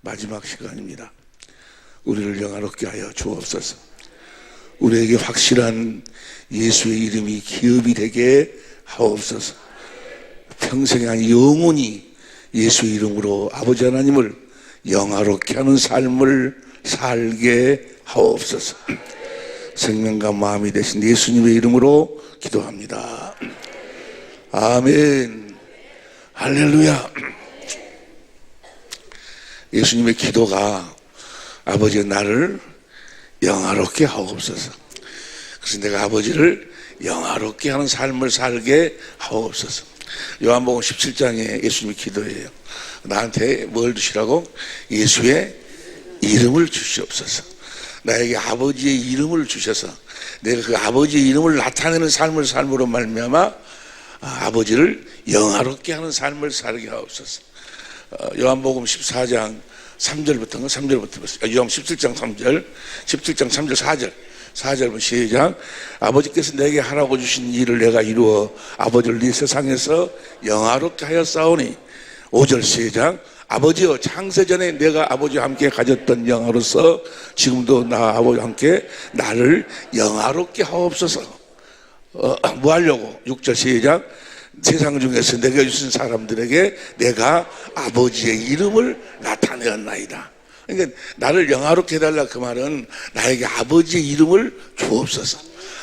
마지막 시간입니다. 우리를 영화롭게 하여 주옵소서. 우리에게 확실한 예수의 이름이 기업이 되게 하옵소서. 평생이 아니 영원히 예수의 이름으로 아버지 하나님을 영화롭게 하는 삶을 살게 하옵소서. 생명과 마음이 되신 예수님의 이름으로 기도합니다. 아멘. 할렐루야. 예수님의 기도가 아버지의 나를 영화롭게 하옵소서. 그래서 내가 아버지를 영화롭게 하는 삶을 살게 하옵소서. 요한복음 17장에 예수님이 기도해요. 나한테 뭘 주시라고? 예수의 이름을 주시옵소서. 나에게 아버지의 이름을 주셔서 내가 그 아버지의 이름을 나타내는 삶을 삶으로 말미암아 아버지를 영화롭게 하는 삶을 살게 하옵소서. 요한복음 14장 3절부터 3절부터 보세요. 요한 17장 3절, 17장 3절 4절, 4절부터 시작. 아버지께서 내게 하라고 주신 일을 내가 이루어 아버지를 이 세상에서 영화롭게 하였사오니. 5절 시작. 아버지여, 창세전에 내가 아버지와 함께 가졌던 영화로서 지금도 나 아버지와 함께 나를 영화롭게 하옵소서. 뭐 하려고? 6절 시작. 세상 중에서 내가 주신 사람들에게 내가 아버지의 이름을 나타내었나이다. 그러니까 나를 영화롭게 해달라, 그 말은 나에게 아버지의 이름을 주옵소서.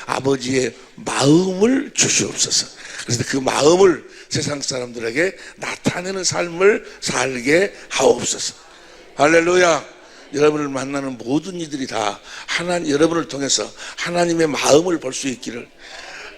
아버지의 마음을 주시옵소서. 그래서 그 마음을 세상 사람들에게 나타내는 삶을 살게 하옵소서. 할렐루야. 여러분을 만나는 모든 이들이 다 여러분을 통해서 하나님의 마음을 볼 수 있기를,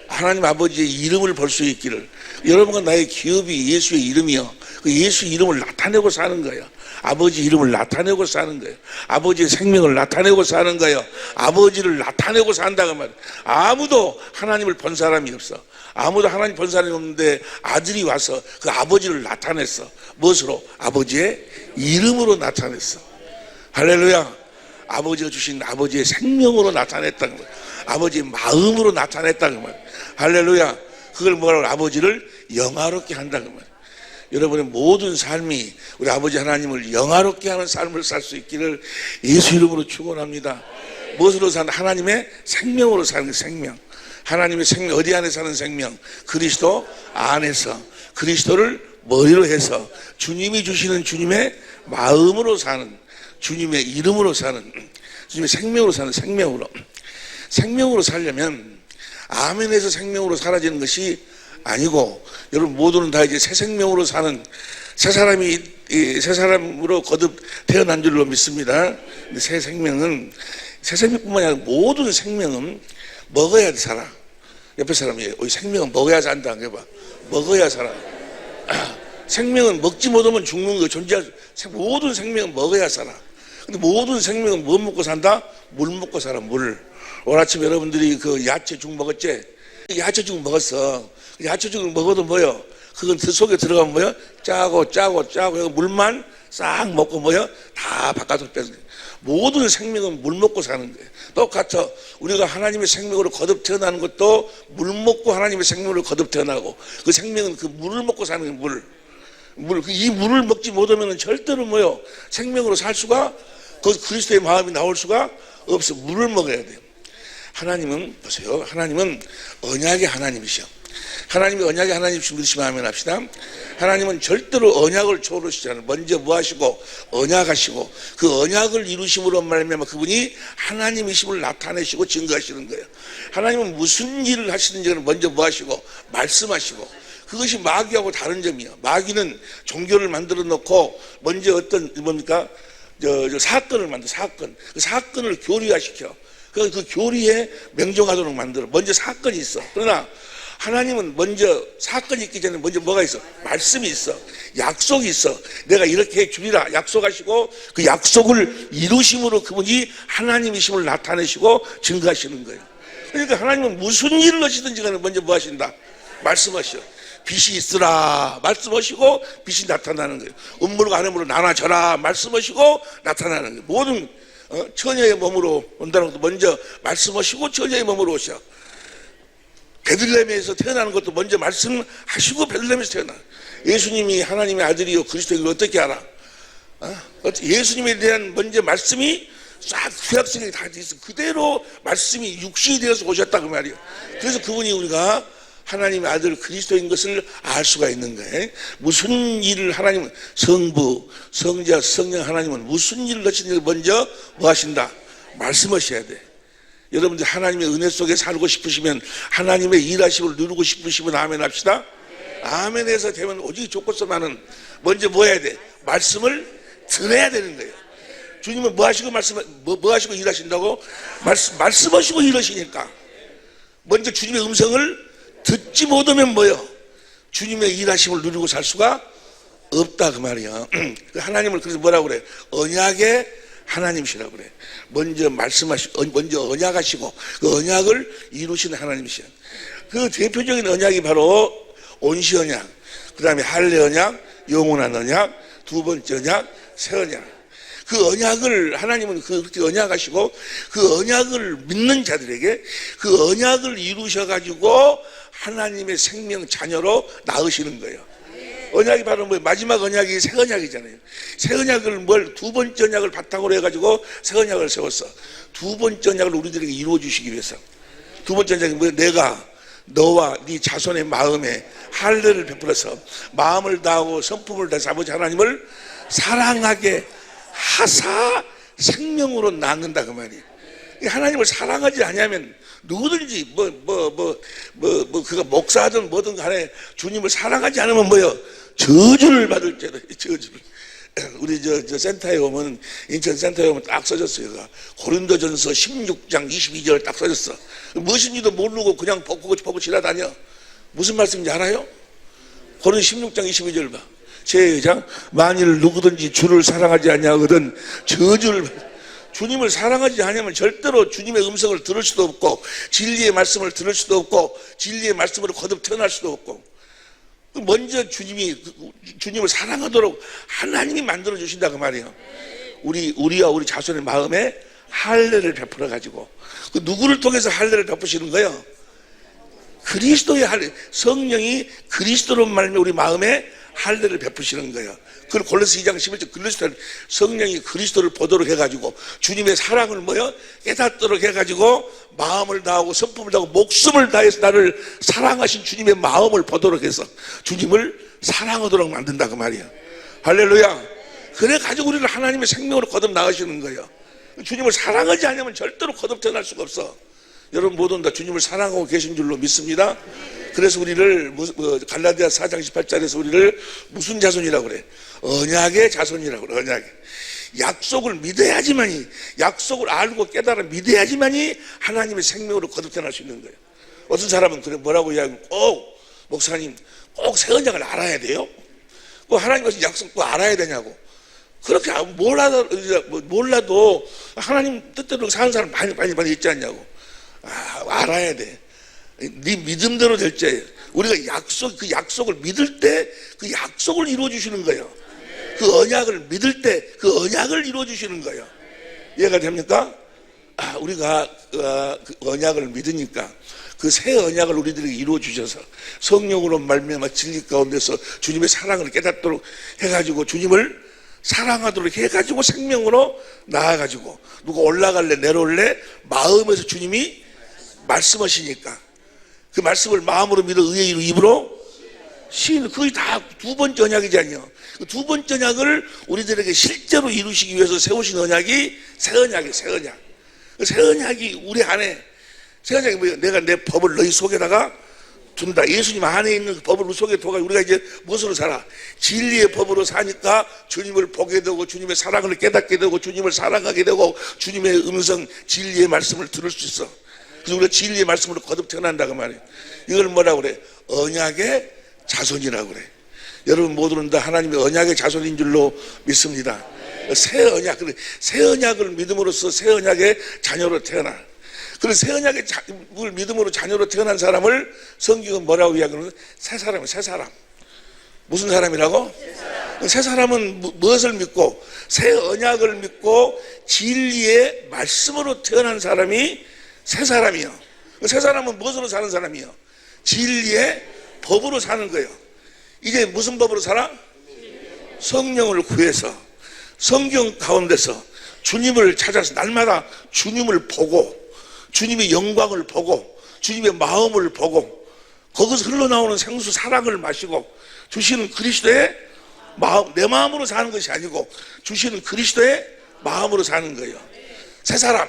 하나님 아버지의 이름을 볼 수 있기를. 여러분과 나의 기업이 예수의 이름이요, 그 예수 이름을 나타내고 사는 거예요. 아버지 이름을 나타내고 사는 거예요. 아버지의 생명을 나타내고 사는 거예요. 아버지를 나타내고 산다고 말이에요. 아무도 하나님을 본 사람이 없어. 아무도 하나님 본 사람이 없는데 아들이 와서 그 아버지를 나타냈어. 무엇으로? 아버지의 이름으로 나타냈어. 할렐루야. 아버지가 주신 아버지의 생명으로 나타냈다는 거예요. 아버지의 마음으로 나타냈다는 거예요. 할렐루야. 그걸 뭐라고? 아버지를 영화롭게 한다는 거예요. 여러분의 모든 삶이 우리 아버지 하나님을 영화롭게 하는 삶을 살 수 있기를 예수 이름으로 축원합니다. 무엇으로 사는? 하나님의 생명으로 사는 생명. 하나님의 생명, 어디 안에 사는 생명? 그리스도 안에서, 그리스도를 머리로 해서 주님이 주시는 주님의 마음으로 사는, 주님의 이름으로 사는, 주님의 생명으로 사는 생명으로. 생명으로 살려면 아멘에서 생명으로 사라지는 것이 아니고, 여러분 모두는 다 이제 새 생명으로 사는, 새 사람으로 거듭 태어난 줄로 믿습니다. 근데 새 생명뿐만이 아니라 모든 생명은 먹어야 살아. 옆에 사람이 생명은 먹어야 산다. 해봐. 먹어야 살아. 생명은 먹지 못하면 죽는 거 존재할. 모든 생명은 먹어야 살아. 근데 모든 생명은 뭐 먹고 산다? 물 먹고 살아. 물. 오늘 아침 여러분들이 그 야채죽 먹었지? 야채죽 먹었어. 야채죽을 먹어도 뭐요? 그건 그 속에 들어가면 뭐요? 짜고 물만 싹 먹고 뭐요? 다 바깥으로 빼서. 모든 생명은 물 먹고 사는 거예요. 똑같아. 우리가 하나님의 생명으로 거듭 태어나는 것도 물 먹고 하나님의 생명으로 거듭 태어나고, 그 생명은 그 물을 먹고 사는 거예요. 이 물을 먹지 못하면 절대로 뭐요? 생명으로 살 수가, 그 그리스도의 마음이 나올 수가 없어. 물을 먹어야 돼요. 하나님은 보세요. 하나님은 언약의 하나님이셔. 하나님이 언약의 하나님이시면 믿으시면 아멘 합시다. 하나님은 절대로 언약을 초월하시잖아요. 먼저 뭐 하시고? 언약하시고, 그 언약을 이루심으로 말미암아 그분이 하나님이심을 나타내시고 증거하시는 거예요. 하나님은 무슨 일을 하시는지는 먼저 뭐 하시고? 말씀하시고. 그것이 마귀하고 다른 점이에요. 마귀는 종교를 만들어 놓고 먼저 어떤 뭡니까? 사건을 만들어. 그 사건을 교리화시켜. 그 교리에 명정하도록 만들어. 먼저 사건이 있어. 그러나 하나님은 먼저 사건이 있기 전에 먼저 뭐가 있어? 말씀이 있어. 약속이 있어. 내가 이렇게 해 주리라 약속하시고, 그 약속을 이루심으로 그분이 하나님이심을 나타내시고 증거하시는 거예요. 그러니까 하나님은 무슨 일을 하시든지 간에 먼저 뭐 하신다? 말씀하셔. 빛이 있으라 말씀하시고 빛이 나타나는 거예요. 음물과 한음으로 나눠져라 말씀하시고 나타나는 거예요. 모든 처녀의 몸으로 온다는 것도 먼저 말씀하시고 처녀의 몸으로 오셔. 베들레헴에서 태어나는 것도 먼저 말씀하시고 베들레헴에서 태어나. 예수님이 하나님의 아들이요 그리스도인 걸 어떻게 알아? 예수님에 대한 먼저 말씀이 싹 구약성에 다 돼 있어. 그대로 말씀이 육신이 되어서 오셨다 그 말이에요. 그래서 그분이 우리가 하나님의 아들 그리스도인 것을 알 수가 있는 거예요. 무슨 일을 하나님은 성부, 성자, 성령 하나님은 무슨 일을 하시는지 먼저 뭐 하신다? 말씀하셔야 돼. 여러분들 하나님의 은혜 속에 살고 싶으시면 하나님의 일하심을 누리고 싶으시면 아멘 합시다. 아멘에서 되면 오직 좋겠어만은 먼저 뭐 해야 돼? 말씀을 들어야 되는 거예요. 주님은 뭐 하시고 뭐 하시고 일하신다고? 말씀하시고 일하시니까 먼저 주님의 음성을 듣지 못하면 뭐요? 주님의 일하심을 누리고 살 수가 없다 그 말이야. 하나님을 그래서 뭐라고 그래? 언약의 하나님이시라고 그래. 먼저 먼저 언약하시고 그 언약을 이루시는 하나님이시야. 그 대표적인 언약이 바로 온시 언약, 그 다음에 할례 언약, 영원한 언약, 두 번째 언약, 새 언약. 그 언약을 하나님은 그렇게 언약하시고 그 언약을 믿는 자들에게 그 언약을 이루셔가지고 하나님의 생명 자녀로 낳으시는 거예요. 언약이 바로 뭐 마지막 언약이 새 언약이잖아요. 새 언약을 두 번째 언약을 바탕으로 해가지고 새 언약을 세웠어. 두 번째 언약을 우리들에게 이루어 주시기 위해서. 두 번째 언약이 뭐야? 내가 너와 네 자손의 마음에 할례를 베풀어서 마음을 다하고 성품을 다해서 아버지 하나님을 사랑하게 하사 생명으로 낳는다 그 말이에요. 하나님을 사랑하지 않으면 누구든지 그가 목사든 뭐든 간에 주님을 사랑하지 않으면 뭐요? 저주를 받을 죄다. 저주를. 우리 저 센터에 오면 인천 센터에 오면 딱 써졌어요. 고린도전서 16장 22절 딱 써졌어. 무엇인지도 모르고 그냥 벗고 지나다녀. 무슨 말씀인지 알아요? 고린도 16장 22절 봐. 제2장 만일 누구든지 주를 사랑하지 아니하거든 저주를 받아. 주님을 사랑하지 않으면 절대로 주님의 음성을 들을 수도 없고 진리의 말씀을 들을 수도 없고 진리의 말씀으로 거듭 태어날 수도 없고 먼저 주님을 사랑하도록 하나님이 만들어 주신다 그 말이에요. 우리와 우리 자손의 마음에 할례를 베풀어 가지고 그 누구를 통해서 할례를 베푸시는 거예요? 그리스도의 할례. 성령이 그리스도로 말미암아 우리 마음에 할례를 베푸시는 거예요. 그리고 골로새 2장 11절 그리스도 성령이 그리스도를 보도록 해가지고 주님의 사랑을 깨닫도록 해가지고 마음을 다하고 성품을 다하고 목숨을 다해서 나를 사랑하신 주님의 마음을 보도록 해서 주님을 사랑하도록 만든다 그 말이에요. 할렐루야. 그래가지고 우리를 하나님의 생명으로 거듭 나으시는 거예요. 주님을 사랑하지 않으면 절대로 거듭 태어날 수가 없어. 여러분 모두 다 주님을 사랑하고 계신 줄로 믿습니다. 그래서 우리를 갈라디아 4장 18절에서 우리를 무슨 자손이라고 그래? 언약의 자손이라고 그래. 언약의. 약속을 믿어야지만이, 약속을 알고 깨달아 믿어야지만이 하나님의 생명으로 거듭 태어날 수 있는 거예요. 어떤 사람은 그래 뭐라고 이야기하면 꼭 목사님 꼭 새 언약을 알아야 돼요? 꼭 하나님께서 약속 꼭 알아야 되냐고. 그렇게 몰라도 하나님 뜻대로 사는 사람 많이 있지 않냐고. 알아야 돼. 네 믿음대로 될 때 우리가 그 약속을 믿을 때 그 약속을 이루어 주시는 거예요. 그 언약을 믿을 때 그 언약을 이루어 주시는 거예요. 이해가 됩니까? 우리가 그 언약을 믿으니까 그 새 언약을 우리들에게 이루어 주셔서 성령으로 말미암아 진리 가운데서 주님의 사랑을 깨닫도록 해가지고 주님을 사랑하도록 해가지고 생명으로 나아가지고 누가 올라갈래 내려올래 마음에서 주님이 말씀하시니까 그 말씀을 마음으로 믿어 의의 입으로 시인. 그게 다 두 번째 언약이잖아요. 그 두 번째 언약을 우리들에게 실제로 이루시기 위해서 세우신 언약이 새 언약이에요. 새 언약. 그 새 언약이 우리 안에 새 언약이 뭐예요? 내가 내 법을 너희 속에다가 둔다. 예수님 안에 있는 그 법을 우리 속에 둬가 우리가 이제 무엇으로 살아? 진리의 법으로 사니까 주님을 보게 되고 주님의 사랑을 깨닫게 되고 주님을 사랑하게 되고 주님의 음성 진리의 말씀을 들을 수 있어. 그래서 우리가 진리의 말씀으로 거듭 태어난다고 말이에요. 이걸 뭐라고 그래? 언약의 자손이라고 그래. 여러분 모두는 다 하나님의 언약의 자손인 줄로 믿습니다. 새 언약, 새 언약을 믿음으로써 새 언약의 자녀로 태어나. 그래서 새 언약의 믿음으로 자녀로 태어난 사람을 성경은 뭐라고 이야기하는 거예요? 새 사람이에요. 새 사람. 무슨 사람이라고? 새 사람은 무엇을 믿고 새 언약을 믿고 진리의 말씀으로 태어난 사람이 새 사람이요. 새 사람은 무엇으로 사는 사람이요? 진리의 법으로 사는 거예요. 이제 무슨 법으로 살아? 성령을 구해서 성경 가운데서 주님을 찾아서 날마다 주님을 보고 주님의 영광을 보고 주님의 마음을 보고 거기서 흘러나오는 생수 사랑을 마시고 주시는 그리스도의 마음, 내 마음으로 사는 것이 아니고 주시는 그리스도의 마음으로 사는 거예요. 새 사람.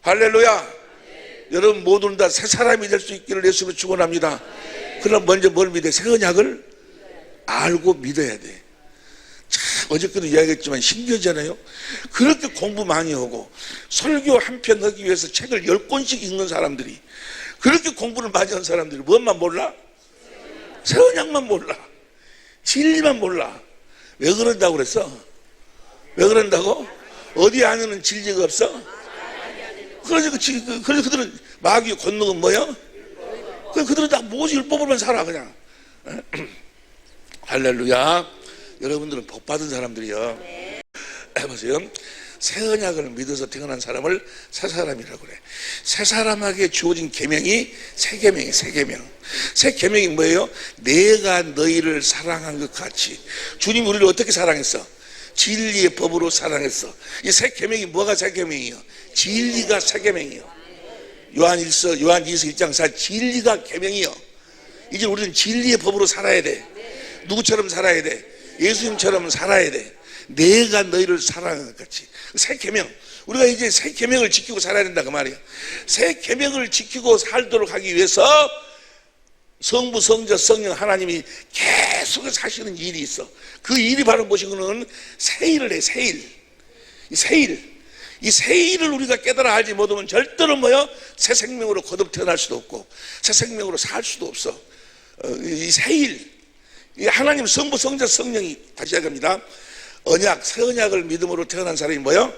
할렐루야. 여러분 모두는 다 새 사람이 될 수 있기를 예수로 축원합니다. 그럼 먼저 뭘 믿어야 돼? 새 언약을 알고 믿어야 돼. 참 어저께도 이야기했지만 신기하잖아요. 그렇게 공부 많이 하고 설교 한 편 하기 위해서 책을 10권씩 읽는 사람들이, 그렇게 공부를 많이 한 사람들이 무엇만 몰라? 새 언약만 몰라. 진리만 몰라. 왜 그런다고 그랬어? 왜 그런다고? 어디 안에는 진리가 없어? 그래서 그들은 마귀 권능은 뭐야? 그들은 다 모세 율법으로만 살아 그냥. 할렐루야. 여러분들은 복 받은 사람들이요. 해보세요. 새 언약을 믿어서 태어난 사람을 새 사람이라고 그래. 새 사람에게 주어진 계명이 새 계명이 새 계명. 새 계명이 뭐예요? 내가 너희를 사랑한 것 같이. 주님 우리를 어떻게 사랑했어? 진리의 법으로 사랑했어. 이 새 계명이 뭐가 새 계명이요? 진리가 새 계명이요. 요한 2서 1장 4 진리가 계명이요. 이제 우리는 진리의 법으로 살아야 돼. 누구처럼 살아야 돼? 예수님처럼 살아야 돼. 내가 너희를 사랑한 것 같이. 새 계명. 우리가 이제 새 계명을 지키고 살아야 된다 그 말이야. 새 계명을 지키고 살도록 하기 위해서 성부, 성자, 성령 하나님이 계속 사시는 일이 있어. 그 일이 바로 무엇이고는 새 일을 해. 새 일. 이 새 일을 우리가 깨달아 알지 못하면 절대로 뭐요? 새 생명으로 거듭 태어날 수도 없고 새 생명으로 살 수도 없어. 이 새 일. 이 하나님 성부, 성자, 성령이 다시 시작합니다. 언약, 새 언약을 믿음으로 태어난 사람이 뭐요?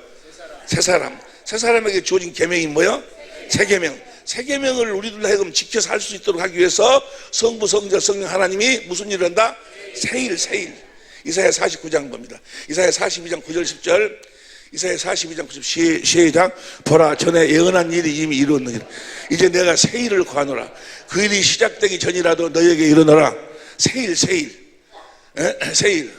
새 사람. 새 사람에게 주어진 계명이 뭐요? 새 계명. 새 계명을 우리들 하여금 지켜 살 수 있도록 하기 위해서 성부, 성자, 성령 하나님이 무슨 일을 한다? 새 일. 이사야 49장 봅니다. 이사야 42장 9절 10절. 이사야 42장 90 시작. 보라 전에 예언한 일이 이미 이루었느니라. 이제 내가 새 일을 구하노라. 그 일이 시작되기 전이라도 너에게 이르노라. 새 일.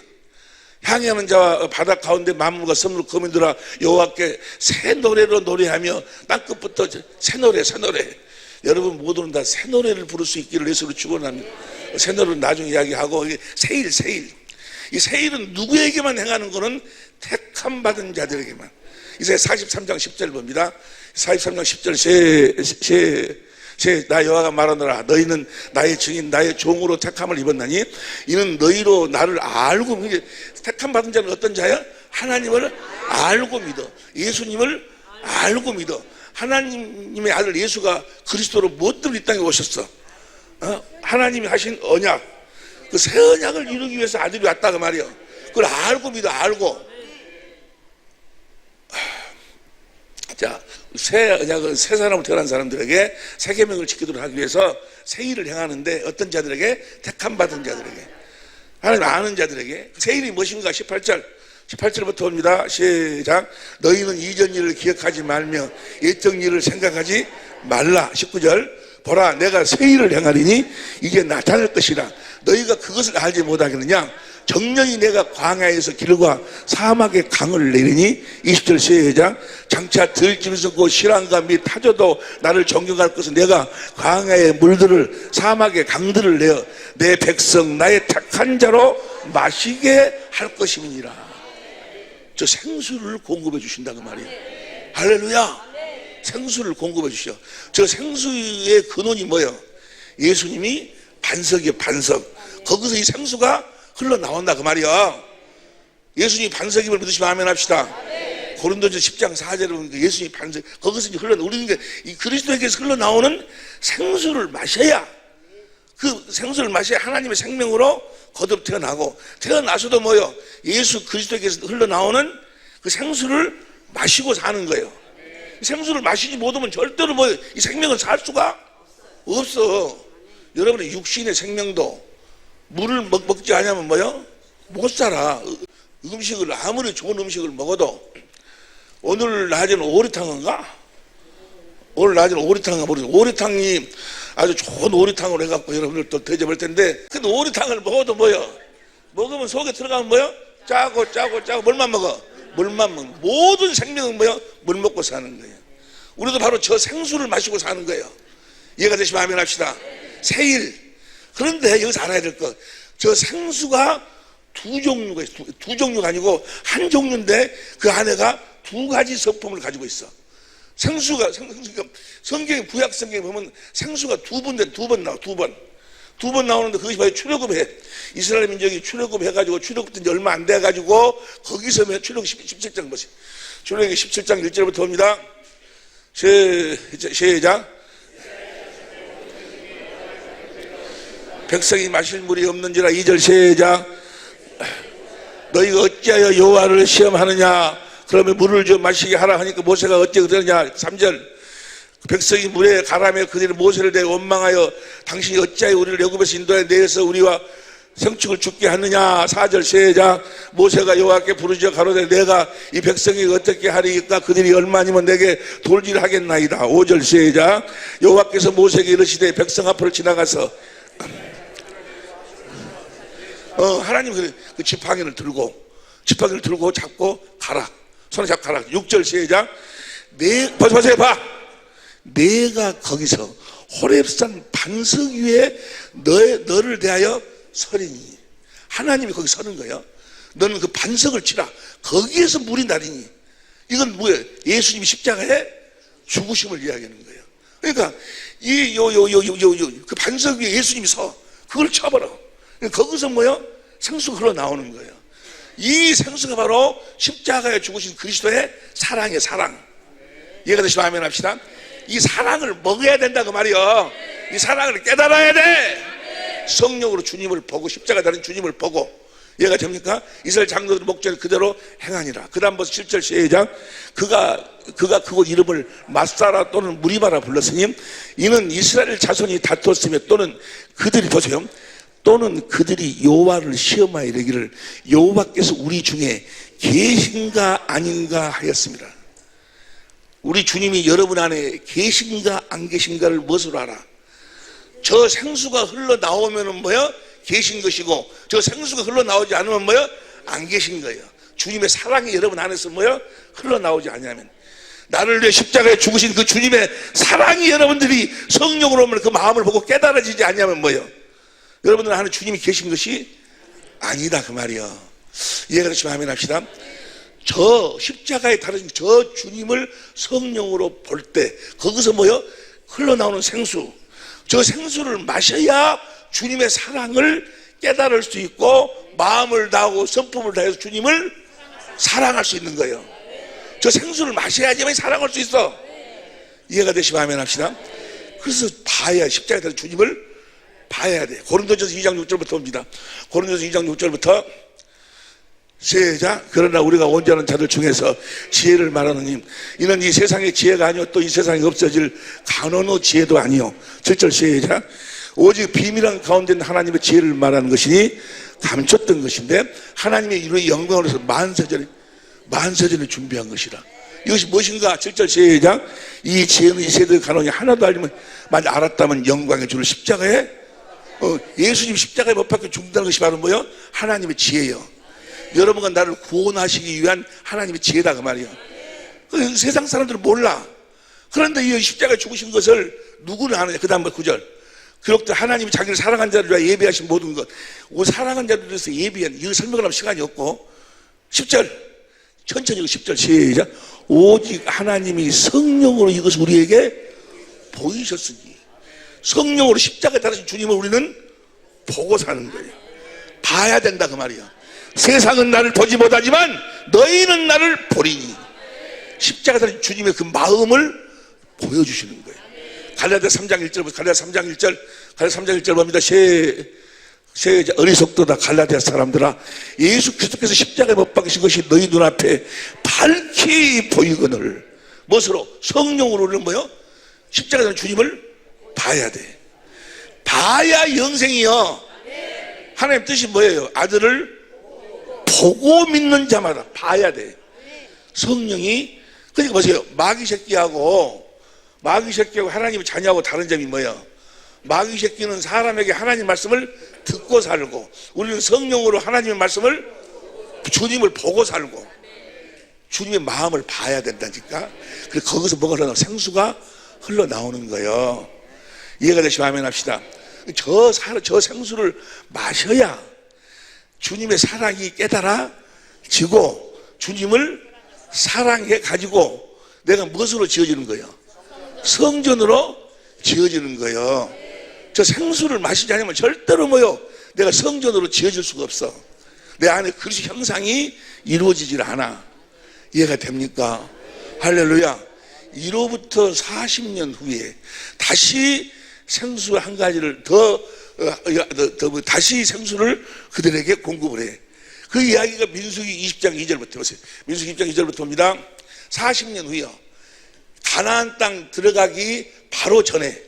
향하는 자와 바닷 가운데 만물과 섬으로 거민들아 여호와께 새 노래로 노래하며 땅끝부터 새 노래. 여러분 모두는 다 새 노래를 부를 수 있기를 예수로 축원합니다. 새 노래는 나중에 이야기하고 새 일. 이 새 일은 누구에게만 행하는 거는 택함 받은 자들에게만. 이제 43장 10절 봅니다. 43장 10절 나 여호와가 말하노라. 너희는 나의 증인 나의 종으로 택함을 입었나니 이는 너희로 나를 알고. 택함 받은 자는 어떤 자야? 하나님을 알고 믿어. 예수님을 알고 믿어. 하나님의 아들 예수가 그리스도로 무엇으로 이 땅에 오셨어? 하나님이 하신 언약, 그 새 언약을 이루기 위해서 아들이 왔다 그 말이야. 그걸 알고 믿어. 알고. 자, 새 언약은 새 사람으로 태어난 사람들에게 새 계명을 지키도록 하기 위해서 새 일을 행하는데 어떤 자들에게? 택함 받은 자들에게, 하나님 아는 자들에게. 새 일이 무엇인가? 18절부터 옵니다. 시작. 너희는 이전 일을 기억하지 말며 옛적 일을 생각하지 말라. 19절. 보라 내가 새 일을 행하리니 이게 나타날 것이라. 너희가 그것을 알지 못하겠느냐? 정령이 내가 광야에서 길과 사막의 강을 내리니 20절 시작. 장차 들짐승고 실랑과 및 타조도 나를 존경할 것은 내가 광야의 물들을 사막의 강들을 내어 내 백성 나의 택한 자로 마시게 할 것임이니라. 저 생수를 공급해 주신다 그 말이에요. 할렐루야. 생수를 공급해 주셔. 저 생수의 근원이 뭐예요? 예수님이 반석이에요. 반석. 거기서 이 생수가 흘러나온다 그 말이야. 예수님이 반석임을 믿으시면 아멘 합시다. 고린도전서 10장 4절에 보니까 예수님이 반석, 거기서 이제 우리는 이 그리스도에게서 흘러나오는 생수를 마셔야, 그 생수를 마셔야 하나님의 생명으로 거듭 태어나고, 태어나서도 뭐요? 예수 그리스도에게서 흘러나오는 그 생수를 마시고 사는 거예요. 생수를 마시지 못하면 절대로 이 생명을 살 수가 없어. 여러분의 육신의 생명도 물을 먹지 않으면 뭐요? 못 살아. 음식을 아무리 좋은 음식을 먹어도 오늘 낮에는 오리탕인가? 오늘 낮에는 오리탕인가 모르겠어요. 오리탕이 아주 좋은 오리탕으로 해갖고 여러분들 또 대접할 텐데, 근데 오리탕을 먹어도 뭐요? 먹으면 속에 들어가면 뭐요? 짜고 뭘만 먹어? 물만 먹어. 모든 생명은 뭐야? 물 먹고 사는 거예요. 우리도 바로 저 생수를 마시고 사는 거예요. 이해가 되시면 아멘 합시다. 세일. 그런데 여기서 알아야 될 거, 저 생수가 두 종류가 있어. 두 종류가 아니고 한 종류인데 그 안에가 두 가지 성품을 가지고 있어. 생수가 성경 구약 성경에 보면 생수가 두 번 나와. 두 번 나오는데 그것이 바로 출애굽해. 이스라엘 민족이 출애굽해가지고 출애굽된 지 얼마 안 돼가지고 거기서 출애굽 17장 보세요. 출애굽 17장 1절부터 봅니다. 시작. 백성이 마실 물이 없는지라. 2절 시작. 너희가 어찌하여 여호와를 시험하느냐. 그러면 물을 좀 마시게 하라 하니까 모세가 어찌 그러느냐. 3절. 백성이 물에 가라며 그들이 모세를 대해 원망하여 당신이 어찌하여 우리를 애굽에서 인도해 내어서 우리와 생축을 죽게 하느냐. 4절 시작. 모세가 여호와께 부르짖어 가로되 내가 이 백성이 어떻게 하리이까. 그들이 얼마니면 내게 돌질하겠나이다. 5절 시작. 여호와께서 모세에게 이르시되 백성 앞으로 지나가서 하나님 그 지팡이를 들고 잡고 가라. 손에 잡고 가라. 6절 시작. 보세요. 봐. 내가 거기서 호렙산 반석 위에 너를 대하여 서리니. 하나님이 거기 서는 거예요. 너는 그 반석을 치라. 거기에서 물이 나리니. 이건 뭐예요? 예수님이 십자가에 죽으심을 이야기하는 거예요. 그러니까 그 반석 위에 예수님이 서. 그걸 쳐버려. 거기서 뭐예요? 생수가 흘러나오는 거예요. 이 생수가 바로 십자가에 죽으신 그리스도의 사랑이에요. 사랑. 이해가 되시면 아멘 합시다. 이 사랑을 먹어야 된다 그 말이요. 이 사랑을 깨달아야 돼. 성령으로 주님을 보고 십자가 달린 주님을 보고. 이해가 됩니까? 이스라엘 장로들 목전을 그대로 행하니라. 그 다음 벌써 7절 시작. 그가 그곳 이름을 마사라 또는 무리바라 불렀으니 이는 이스라엘 자손이 다투었으며 또는 그들이 보세요. 또는 그들이 여호와를 시험하여 이르기를 여호와께서 우리 중에 계신가 아닌가 하였습니다. 우리 주님이 여러분 안에 계신가 안 계신가를 무엇으로 알아? 저 생수가 흘러나오면 뭐야? 계신 것이고 저 생수가 흘러나오지 않으면 뭐야? 안 계신 거예요. 주님의 사랑이 여러분 안에서 뭐야? 흘러나오지 않으면, 나를 위해 십자가에 죽으신 그 주님의 사랑이 여러분들이 성령으로 오면 그 마음을 보고 깨달아지지 않냐면 뭐예요? 여러분들 안에 주님이 계신 것이 아니다 그 말이요. 이해가 되시면 아멘 합시다. 저 십자가에 달아진 저 주님을 성령으로 볼 때 거기서 뭐요? 흘러나오는 생수, 저 생수를 마셔야 주님의 사랑을 깨달을 수 있고 마음을 다하고 성품을 다해서 주님을 사랑할 수 있는 거예요. 저 생수를 마셔야지만 사랑할 수 있어. 이해가 되시면 아멘 합시다. 그래서 봐야, 십자가에 달린 주님을 봐야 돼. 고린도전서 2장 6절부터 봅니다. 고린도전서 2장 6절부터 시작. 그러나 우리가 온전한 자들 중에서 지혜를 말하느니 이는 이 세상의 지혜가 아니요 또 이 세상에 없어질 간언의 지혜도 아니요. 7절 시작. 오직 비밀한 가운데 있는 하나님의 지혜를 말하는 것이니 감췄던 것인데 하나님의 이루의 영광을 위해서 만세전에 준비한 것이라. 이것이 무엇인가? 7절 시작. 이 지혜는 이 세대의 간언이 하나도 만약 알았다면 영광의 주를 십자가에 예수님 십자가에 못 박혀 죽는다는 것이 바로 뭐예요? 하나님의 지혜예요. 여러분과 나를 구원하시기 위한 하나님의 지혜다 그 말이에요. 세상 사람들은 몰라. 그런데 이 십자가에 죽으신 것을 누구는 아느냐. 그 다음 9절. 그렇게 하나님이 자기를 사랑한 자를 위하여 예비하신 모든 것, 사랑한 자들을 위해서 예비한, 이거 설명을 하면 시간이 없고 10절 천천히 10절 시작. 오직 하나님이 성령으로 이것을 우리에게 보이셨으니, 성령으로 십자가에 달아신 주님을 우리는 보고 사는 거예요. 봐야 된다 그 말이야. 세상은 나를 보지 못하지만 너희는 나를 보리니. 십자가에 달아신 주님의 그 마음을 보여주시는 거예요. 갈라디아 3장 1절부터 갈라디아 3장 1절 봅니다. 어리석도다 갈라디아 사람들아, 예수 그리스도께서 십자가에 못 박히신 것이 너희 눈앞에 밝히 보이거늘. 무엇으로? 성령으로 우리는 뭐요? 십자가에 달린 주님을 봐야 돼. 봐야 영생이요. 하나님 뜻이 뭐예요? 아들을 보고 믿는 자마다 봐야 돼. 성령이. 그러니까 보세요. 마귀 새끼하고 하나님의 자녀하고 다른 점이 뭐예요? 마귀 새끼는 사람에게 하나님 말씀을 듣고 살고, 우리는 성령으로 하나님의 말씀을 주님을 보고 살고 주님의 마음을 봐야 된다니까. 그래서 거기서 뭐가 흘러나오고 생수가 흘러나오는 거예요. 이해가 되시면 아멘 합시다. 저 생수를 마셔야 주님의 사랑이 깨달아지고 주님을 사랑해 가지고 내가 무엇으로 지어지는 거예요? 성전으로 지어지는 거예요. 저 생수를 마시지 않으면 절대로 뭐요? 내가 성전으로 지어질 수가 없어. 내 안에 그리스도 형상이 이루어지질 않아. 이해가 됩니까? 할렐루야. 이로부터 40년 후에 다시 생수 한 가지를 다시 생수를 그들에게 공급을 해. 그 이야기가 민수기 20장 2절부터 보세요. 민수기 20장 2절부터 봅니다. 40년 후요. 가나안 땅 들어가기 바로 전에.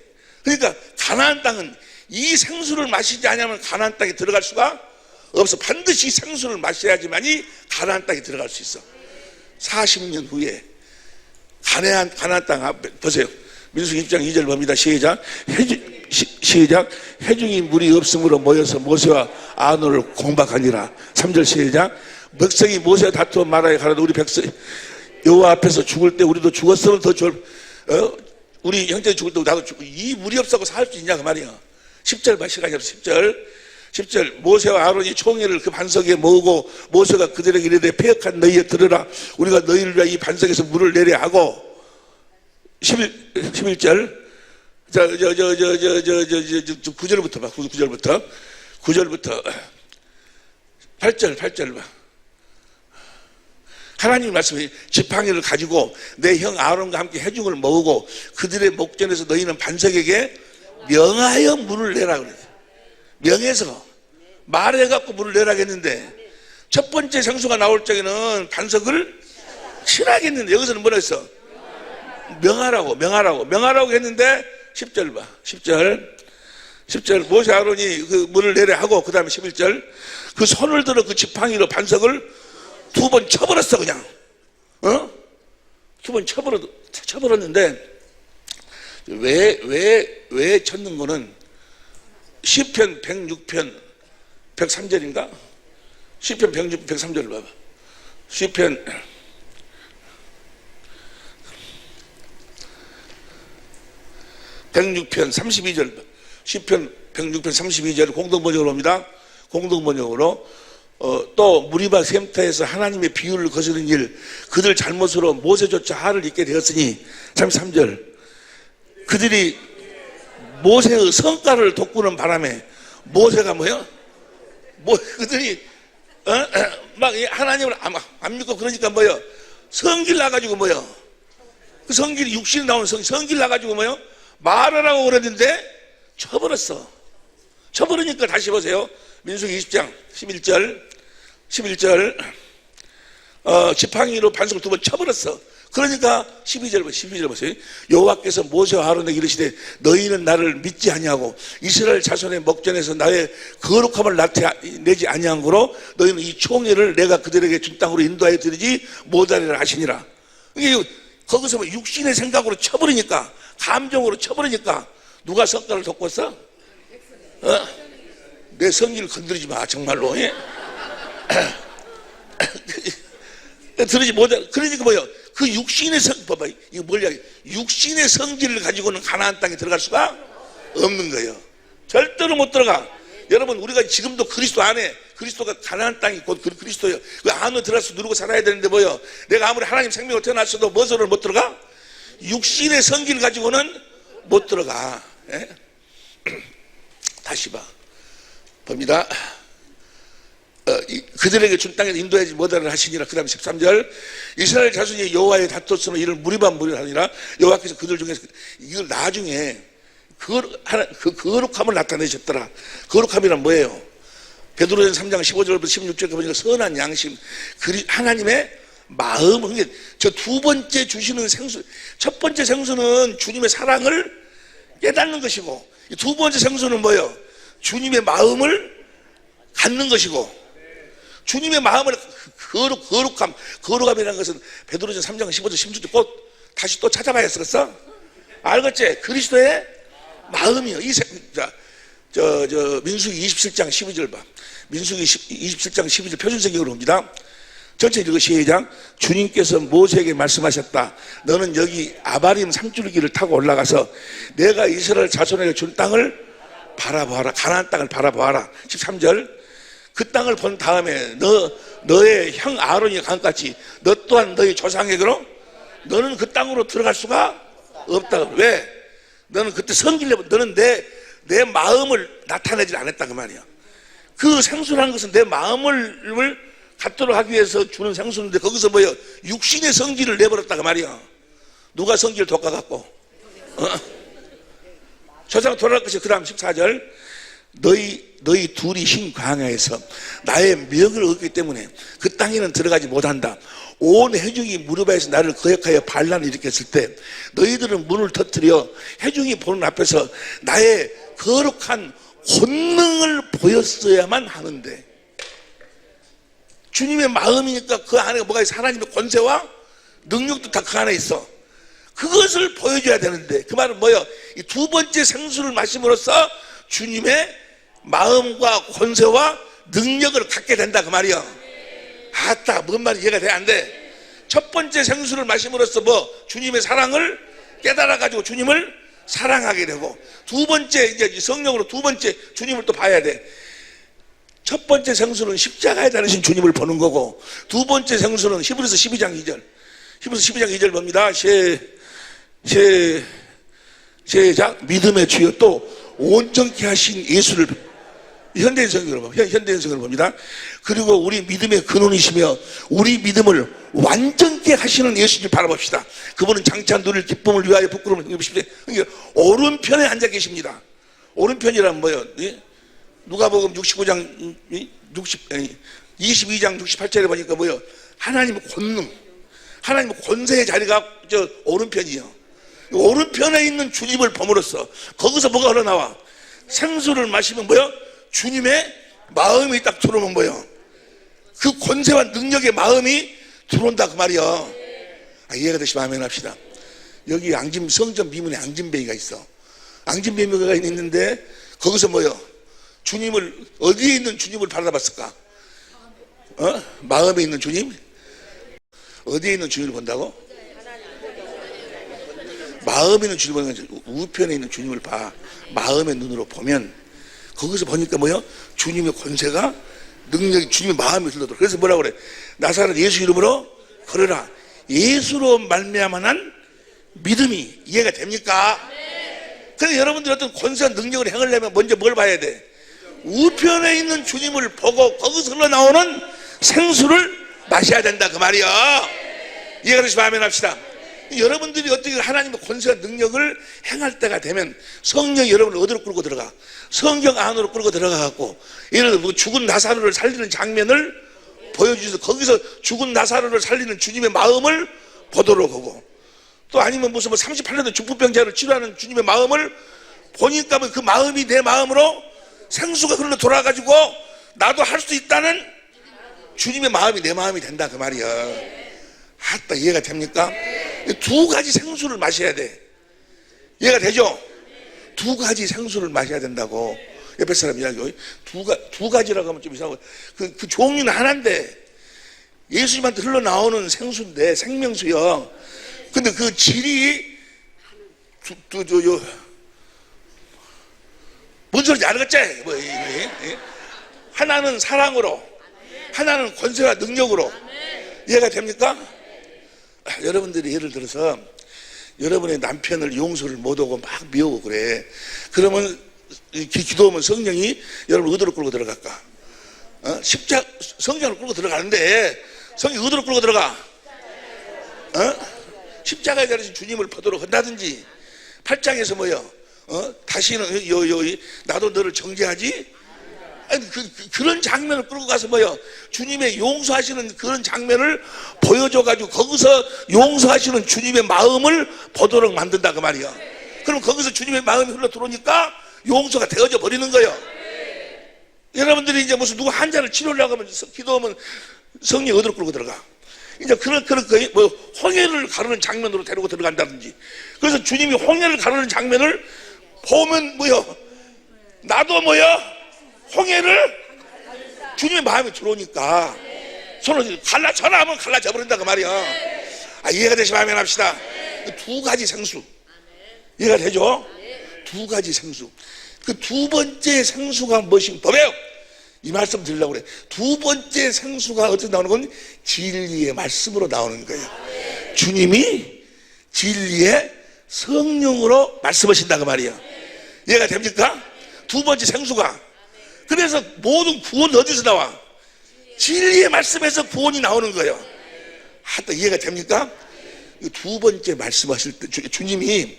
그러니까 가나안 땅은 이 생수를 마시지 않으면 가나안 땅에 들어갈 수가 없어. 반드시 생수를 마셔야지만이 가나안 땅에 들어갈 수 있어. 40년 후에 가나안 땅 앞에 보세요. 민수기 20장 2절 봅니다. 시작. 회중이 물이 없으므로 모여서 모세와 아론을 공박하니라. 3절 시작. 백성이 모세와 다투어 말하여 가라도 우리 백성 여호와 앞에서 죽을 때 우리도 죽었으면 더 좋을 우리 형제 죽을 때 나도 죽고 이 물이 없어서 살 수 있냐 그 말이야. 10절 봐. 시간이 없어. 10절 모세와 아론이 총회를 그 반석에 모으고 모세가 그들에게 이르되 패역한 너희에 들으라. 우리가 너희를 위하여 이 반석에서 물을 내려 하고 11절 9절부터 봐. 9절부터 8절 봐. 하나님 말씀이 지팡이를 가지고 내 형 아론과 함께 회중을 모으고 그들의 목전에서 너희는 반석에게 명하여 물을 내라 그래. 명해서 말해갖고 물을 내라겠는데 첫 번째 생수가 나올 적에는 반석을 치라겠는데 여기서는 뭐라 했어? 명하라고 했는데 10절 봐. 10절 모세 아론이 그 물을 내려 하고 그 다음에 11절 그 손을 들어 그 지팡이로 반석을 2번 쳐버렸어 그냥. 두 번 쳐버렸는데 왜 쳤는 거는 시편 106편 103절인가? 시편 106편 103절을 봐봐. 시편 106편 32절 시편 106편 32절 공동번역으로 옵니다. 공동번역으로 또 무리바 셈터에서 하나님의 비유를 거스르는 일 그들 잘못으로 모세조차 화를 입게 되었으니 33절 그들이 모세의 성과를 돋구는 바람에 모세가 뭐요? 그들이 막 하나님을 안 믿고 그러니까 뭐요? 성길 나가지고 뭐요? 그 성길이 육신이 나오는 성길 나가지고 뭐요? 말을 하고 그랬는데 쳐버리니까 다시 보세요. 민수기 20장 11절 지팡이로 반석을 2번 쳐버렸어. 그러니까 12절 보세요. 여호와께서 모세와 아론에게 이르시되 너희는 나를 믿지 아니하고 이스라엘 자손의 목전에서 나의 거룩함을 나타내지 아니한 거로 너희는 이 총회를 내가 그들에게 준 땅으로 인도하여 드리지 못하리라 하시니라. 이게 거기서 뭐 육신의 생각으로 쳐버리니까 감정으로 쳐버리니까 누가 성과를 돋궜어? 내 성기를 건드리지 마 정말로. 들으지 못해. 그러니까 뭐요? 그 육신의 봐봐. 이거 뭘 이야기? 육신의 성질을 가지고는 가나안 땅에 들어갈 수가 없는 거예요. 절대로 못 들어가. 여러분 우리가 지금도 그리스도 안에 그리스도가 가나안 땅이 곧 그리스도예요. 그 안으로 들어가서 누르고 살아야 되는데 뭐요? 내가 아무리 하나님 생명을 태어났어도 무엇으로 못 들어가? 육신의 성질을 가지고는 못 들어가. 다시 봅니다. 그들에게 준 땅에 인도하지 못하는 하시니라. 그 다음에 13절 이스라엘 자손이 여호와의 다퉜으면 이를 무리하니라. 여호와께서 그들 중에서 이걸 나중에 그 거룩함을 나타내셨더라. 거룩함이란 뭐예요? 베드로전 3장 15절부터 16절까지 보니까 선한 양심 하나님의 마음. 그러니까 저 2번째 주시는 생수, 첫 번째 생수는 주님의 사랑을 깨닫는 것이고 2번째 생수는 뭐예요? 주님의 마음을 갖는 것이고 주님의 마음을 거룩함이라는 것은 베드로전 3장 15절 16절 꼭 다시 또 찾아봐야 했었어. 알겠지? 그리스도의 마음이요. 민수기 27장 12절 봐. 민수기 27장 12절 표준성경으로 옵니다. 전체 읽어 시작. 주님께서 모세에게 말씀하셨다. 너는 여기 아바림 산줄기를 타고 올라가서 내가 이스라엘 자손에게 준 땅을 바라보아라. 가나안 땅을 바라보아라. 13절. 그 땅을 본 다음에 너의 형 아론이 강같이 너 또한 너의 조상에게로 너는 그 땅으로 들어갈 수가 없다. 왜? 너는 그때 성기려면 너는 내 마음을 나타내지 않았다 그 말이야. 그 생수라는 것은 내 마음을 갖도록 하기 위해서 주는 생수인데 거기서 뭐야? 육신의 성기를 내버렸다 그 말이야. 누가 성기를 돋가갖고 저장 돌아갈 것이. 그 다음 14절. 너희 둘이 흰 광야에서 나의 명을 얻기 때문에 그 땅에는 들어가지 못한다. 온 회중이 무릎에서 나를 거역하여 반란을 일으켰을 때 너희들은 문을 터뜨려 회중이 보는 앞에서 나의 거룩한 권능을 보였어야만 하는데, 주님의 마음이니까 그 안에 뭐가 있어? 하나님의 권세와 능력도 다 그 안에 있어. 그것을 보여줘야 되는데, 그 말은 뭐예요? 이 두 번째 생수를 마심으로써 주님의 마음과 권세와 능력을 갖게 된다 그 말이야. 아따, 뭔 말이 이해가 돼? 안 돼? 첫 번째 생수를 마심으로써 주님의 사랑을 깨달아가지고 주님을 사랑하게 되고, 두 번째 이제 성령으로 두 번째 주님을 또 봐야 돼. 첫 번째 생수는 십자가에 달리신 주님을 보는 거고, 두 번째 생수는 히브리서 12장 2절. 히브리서 12장 2절 봅니다. 시작. 믿음의 주여 또 온전케 하신 예수를, 현대인성으로 봅니다. 그리고 우리 믿음의 근원이시며 우리 믿음을 완전케 하시는 예수를 바라봅시다. 그분은 장차 누릴 기쁨을 위하여 부끄러움을 입으십니다. 그러니까 오른편에 앉아 계십니다. 오른편이란 뭐예요? 누가복음 22장 68절에 보니까 뭐예요? 하나님의 권능, 하나님의 권세의 자리가 저 오른편이에요. 오른편에 있는 주님을 봄으로써 거기서 뭐가 흘러나와? 생수를 마시면 뭐예요? 주님의 마음이 딱 들어오면 뭐예요? 그 권세와 능력의 마음이 들어온다 그 말이요. 이해가 되시면 아멘 합시다. 여기 성전 미문에 앙진뱅이가 있어. 앙진뱅이가 있는데 거기서 뭐예요? 주님을, 어디에 있는 주님을 바라봤을까? 마음에 있는 주님? 어디에 있는 주님을 본다고? 마음에 있는 주님을 보면, 우편에 있는 주님을 봐. 마음의 눈으로 보면 거기서 보니까 뭐예요? 주님의 권세가, 능력이, 주님의 마음이 흘러들어. 그래서 뭐라고 그래? 나사렛 예수 이름으로 걸어라. 예수로 말미암아난 믿음이. 이해가 됩니까? 그래서 여러분들이 어떤 권세와 능력을 행하려면 먼저 뭘 봐야 돼? 우편에 있는 주님을 보고 거기서 흘러나오는 생수를 마셔야 된다 그 말이야. 이해가 되시면 아멘 합시다. 여러분들이 어떻게 하나님의 권세와 능력을 행할 때가 되면 성령이 여러분을 어디로 끌고 들어가? 성경 안으로 끌고 들어가갖고, 예를 들어 죽은 나사로를 살리는 장면을 보여주셔서 거기서 죽은 나사로를 살리는 주님의 마음을 보도록 하고, 또 아니면 무슨 38년도 중풍병자를 치료하는 주님의 마음을 보니까 그 마음이 내 마음으로 생수가 흘러 돌아가지고 나도 할 수 있다는 주님의 마음이 내 마음이 된다 그 말이야. 아따, 이해가 됩니까? 두 가지 생수를 마셔야 돼. 이해가 되죠? 두 가지 생수를 마셔야 된다고. 옆에 사람 이야기. 두 가지라고 하면 좀 이상하고, 그 종류는 하나인데 예수님한테 흘러나오는 생수인데, 생명수요. 근데 그 질이 뭔 소리인지 알겠지? 하나는 사랑으로, 하나는 권세와 능력으로. 이해가 됩니까? 여러분들이 예를 들어서 여러분의 남편을 용서를 못하고 막 미워하고 그래. 그러면 기도하면 성령이 여러분 어디로 끌고 들어갈까? 성경을 끌고 들어가는데 성령이 어디로 끌고 들어가? 십자가에 달리신 주님을 보도록 한다든지, 8장에서 뭐요? 다시는 나도 너를 정죄하지? 아니, 그런 장면을 끌고 가서 뭐요? 주님의 용서하시는 그런 장면을 보여줘가지고 거기서 용서하시는 주님의 마음을 보도록 만든다 그 말이야. 그럼 거기서 주님의 마음이 흘러 들어오니까 용서가 되어져 버리는 거예요. 여러분들이 이제 무슨 누구 환자를 치료하려고 하면 기도하면 성령이 어디로 끌고 들어가? 이제 그런 홍해를 가르는 장면으로 데리고 들어간다든지. 그래서 주님이 홍해를 가르는 장면을 보면 뭐요? 나도 뭐요? 홍해를 주님의 마음이 들어오니까 손을 갈라져라 하면 갈라져 버린다 그 말이야. 이해가 되시면 아멘 합시다. 두 가지 생수. 이해가 되죠? 두 가지 생수. 그 두 번째 생수가 무엇인 법이에요? 이 말씀 드리려고 그래. 두 번째 생수가 어떻게 나오는 건 진리의 말씀으로 나오는 거예요. 주님이 진리의 성령으로 말씀하신다 그 말이에요. 이해가 됩니까? 두 번째 생수가. 그래서 모든 구원은 어디서 나와? 진리의 말씀에서 구원이 나오는 거예요. 하여튼 이해가 됩니까? 두 번째 말씀하실 때 주님이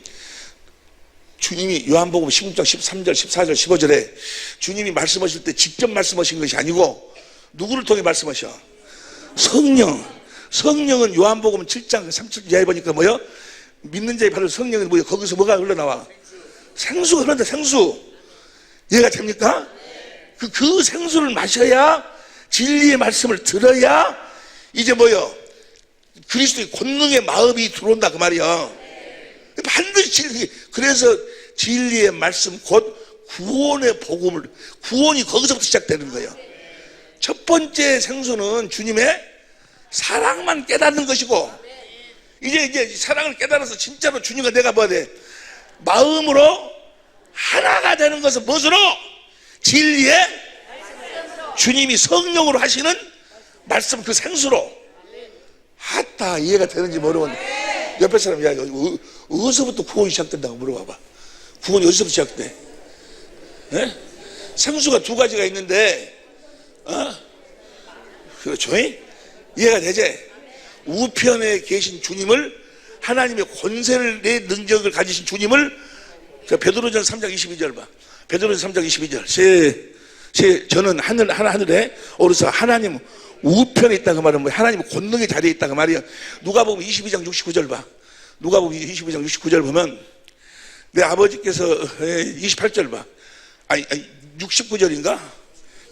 요한복음 16장 13절 14절 15절에 주님이 말씀하실 때 직접 말씀하신 것이 아니고 누구를 통해 말씀하셔? 성령은 요한복음 7장 37절 이하에 보니까 뭐요? 믿는 자의 받을 성령은 뭐요? 거기서 뭐가 흘러나와? 생수가 흐른다. 생수. 이해가 됩니까? 그 생수를 마셔야, 진리의 말씀을 들어야 이제 뭐요? 그리스도의 권능의 마음이 들어온다 그 말이야. 반드시 그래서 진리의 말씀 곧 구원의 복음을, 구원이 거기서부터 시작되는 거예요. 첫 번째 생수는 주님의 사랑만 깨닫는 것이고, 이제 사랑을 깨달아서 진짜로 주님과 내가 뭐야 돼? 마음으로 하나가 되는 것은 무엇으로? 진리의 주님이 성령으로 하시는 말씀, 그 생수로. 하다 이해가 되는지 모르겠는데 옆에 사람 이야기, 어디서부터 구원이 시작된다고 물어봐봐. 구원이 어디서부터 시작돼? 네? 생수가 두 가지가 있는데, 그렇죠? 이해가 되지? 우편에 계신 주님을, 하나님의 권세를, 내 능력을 가지신 주님을, 베드로전 3장 22절 봐. 베드로전 3장 22절. 저는 하늘에 오르서 하나님 우편에 있다고 말하면 하나님의 권능의 자리에 있다고 말이야. 누가복음 22장 69절 봐. 누가복음 22장 69절 보면 내 아버지께서 28절 봐. 69절인가?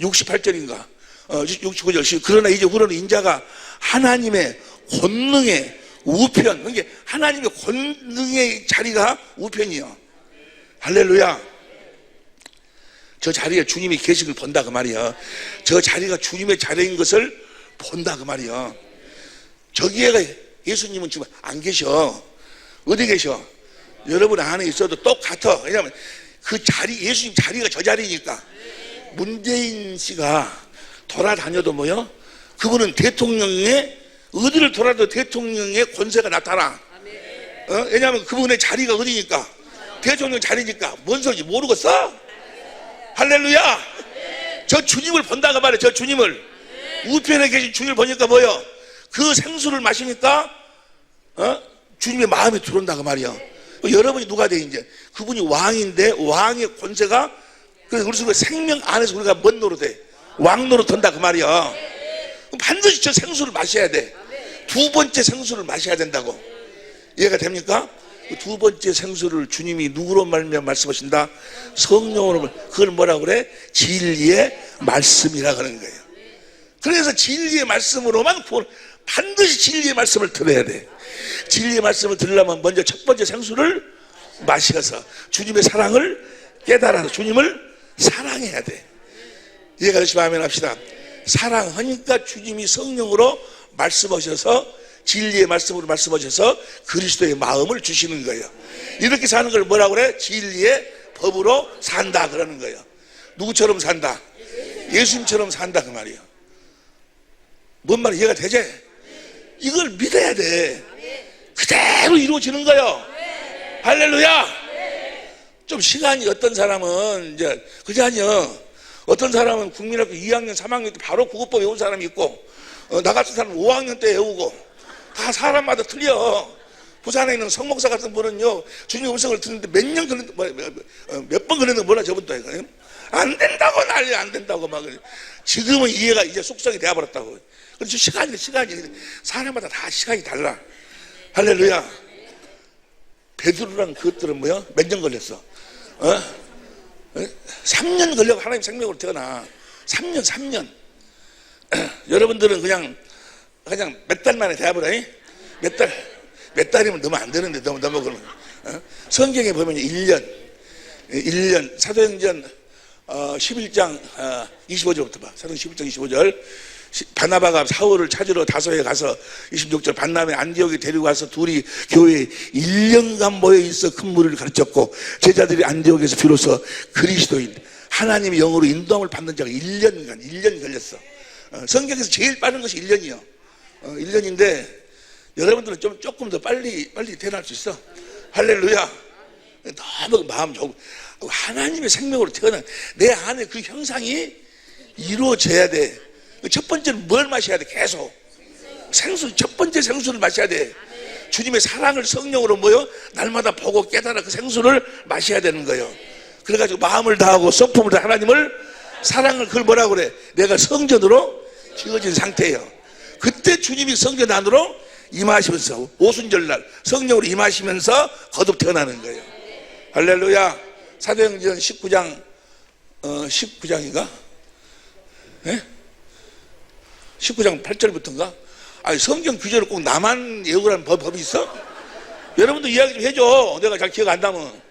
68절인가? 69절. 그러나 이제 우리는 인자가 하나님의 권능의 우편, 그러니까 하나님의 권능의 자리가 우편이요. 할렐루야. 저 자리에 주님이 계신 걸 본다 그 말이야. 저 자리가 주님의 자리인 것을 본다 그 말이야. 저기에가 예수님은 지금 안 계셔. 어디 계셔? 여러분 안에 있어도 똑같아. 왜냐하면 그 자리, 예수님 자리가 저 자리니까. 문재인 씨가 돌아다녀도 뭐요? 그분은 대통령의, 어디를 돌아도 대통령의 권세가 나타나. 왜냐하면 그분의 자리가 어디니까? 대통령 자리니까. 뭔 소리인지 모르겠어? 할렐루야. 저 주님을 본다고 말해. 저 주님을, 우편에 계신 주님을 보니까 뭐요? 그 생수를 마시니까 주님의 마음이 들어온다고 말이야. 여러분이 누가 돼? 이제 그분이 왕인데 왕의 권세가, 그래서 우리 생명 안에서 우리가 뭔 노릇해? 왕 노릇한다 그 말이야. 반드시 저 생수를 마셔야 돼. 두 번째 생수를 마셔야 된다고. 이해가 됩니까? 두 번째 생수를 주님이 누구로 말씀하신다? 성령으로. 그걸 뭐라고 그래? 진리의 말씀이라 그러는 거예요. 그래서 진리의 말씀으로만 반드시 진리의 말씀을 들어야 돼. 진리의 말씀을 들으려면 먼저 첫 번째 생수를 마셔서 주님의 사랑을 깨달아서 주님을 사랑해야 돼. 이해가 되시면 아멘 합시다. 사랑하니까 주님이 성령으로 말씀하셔서, 진리의 말씀으로 말씀하셔서 그리스도의 마음을 주시는 거예요. 이렇게 사는 걸 뭐라고 그래? 진리의 법으로 산다 그러는 거예요. 누구처럼 산다? 예수님처럼 산다 그 말이에요. 뭔 말이 이해가 되지? 이걸 믿어야 돼. 그대로 이루어지는 거예요. 할렐루야. 좀 시간이, 어떤 사람은 이제 그게 아니야. 어떤 사람은 국민학교 2학년 3학년 때 바로 국어법 외운 사람이 있고, 나 같은 사람은 5학년 때 외우고, 다 사람마다 틀려. 부산에 있는 성목사 같은 분은요, 주님 음성을 듣는데 몇 년 걸렸는데, 몇 번 걸렸는데 뭐라 저분도 안 된다고 난리, 안 된다고 막. 지금은 이해가 이제 숙성이 되어버렸다고. 그래서 시간이 사람마다 다 시간이 달라. 할렐루야. 베드로랑 그것들은 뭐야? 몇 년 걸렸어? 3년 걸려고 하나님 생명으로 태어나. 3년. 여러분들은 그냥 몇 달 만에 대합을 해? 몇 달이면 너무 안 되는데, 너무 그러면. 성경에 보면 1년, 사도행전 11장 25절부터 봐. 사도행전 11장 25절. 바나바가 사울을 찾으러 다소에 가서 26절 반남의 안디옥에 데리고 가서 둘이 교회에 1년간 모여 있어 큰 무리를 가르쳤고 제자들이 안디옥에서 비로소 그리스도인 하나님의 영으로 인도함을 받는 자가 1년 걸렸어. 성경에서 제일 빠른 것이 1년이요. 1년인데 여러분들은 조금 더 빨리 태어날 수 있어. 할렐루야. 너무 마음 좋고 하나님의 생명으로 태어난 내 안에 그 형상이 이루어져야 돼. 첫 번째는 뭘 마셔야 돼? 계속 생수, 첫 번째 생수를 마셔야 돼. 주님의 사랑을 성령으로 모여 날마다 보고 깨달아 그 생수를 마셔야 되는 거예요. 그래가지고 마음을 다하고 성품을 다해 하나님을 사랑을, 그걸 뭐라고 그래? 내가 성전으로 지어진 상태예요. 그때 주님이 성전 안으로 임하시면서 오순절날 성령으로 임하시면서 거듭 태어나는 거예요. 할렐루야. 사도행전 19장 19장인가? 예? 19장 8절부터인가? 아니, 성경 규제를 꼭 나만 외우라는 법이 있어? 여러분도 이야기 좀 해줘. 내가 잘 기억 안 나면.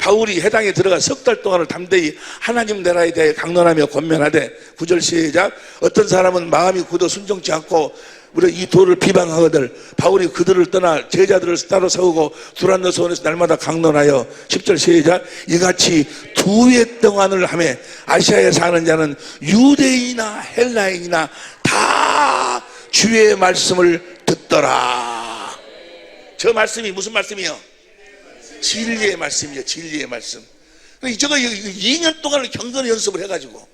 바울이 해당에 들어가 석 달 동안을 담대히 하나님 나라에 대해 강론하며 권면하되 9절 시작. 어떤 사람은 마음이 굳어 순종치 않고 우리 이 도를 비방하거늘 바울이 그들을 떠나 제자들을 따로 세우고 두란노 소원에서 날마다 강론하여 10절 시작. 이같이 2해 동안을 하며 아시아에 사는 자는 유대인이나 헬라인이나 다 주의 말씀을 듣더라. 저 말씀이 무슨 말씀이요? 진리의 말씀이요. 진리의 말씀. 저거 2년 동안을 경건 연습을 해가지고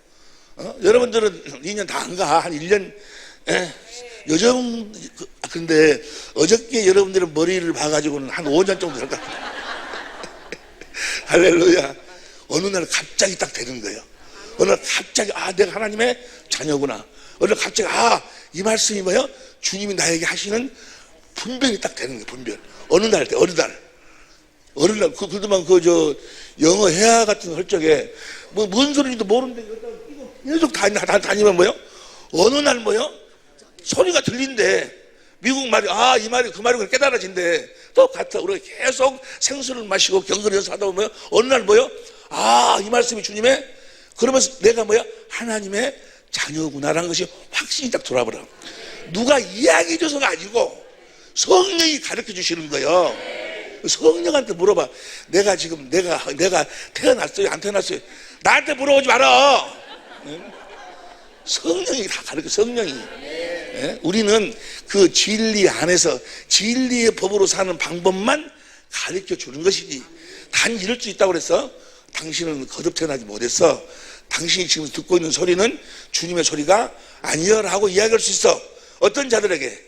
여러분들은 2년 다 안 가. 한 1년 요즘. 근데 어저께 여러분들은 머리를 봐가지고는 한 5년 정도 될 것 같아요. 할렐루야. 어느 날 갑자기 딱 되는 거예요. 어느 날 갑자기 내가 하나님의 자녀구나. 어느 날 갑자기 이 말씀이 뭐예요? 주님이 나에게 하시는 분별이 딱 되는 거예요. 분별. 어느 날 그동안 영어 회화 같은 거 할 적에 뭔 소리인지도 모르는데 계속 다니면 뭐요? 어느 날 뭐요? 소리가 들린대. 미국 말이 이 말이 그 말이고 깨달아진대. 똑같아. 우리가 계속 생수를 마시고 경건을 연습하다 보면 어느 날 뭐요? 이 말씀이 주님의, 그러면서 내가 뭐야? 하나님의 자녀구나라는 것이 확신이 딱 돌아버려. 누가 이야기해줘서가 아니고 성령이 가르쳐 주시는 거예요. 성령한테 물어봐. 내가 지금 내가 태어났어요? 안 태어났어요? 나한테 물어보지 마라. 성령이 다 가르쳐. 성령이. 우리는 그 진리 안에서 진리의 법으로 사는 방법만 가르쳐 주는 것이지. 단 이럴 수 있다고 그랬어. 당신은 거듭 태어나지 못했어. 당신이 지금 듣고 있는 소리는 주님의 소리가 아니여라고 이야기할 수 있어. 어떤 자들에게?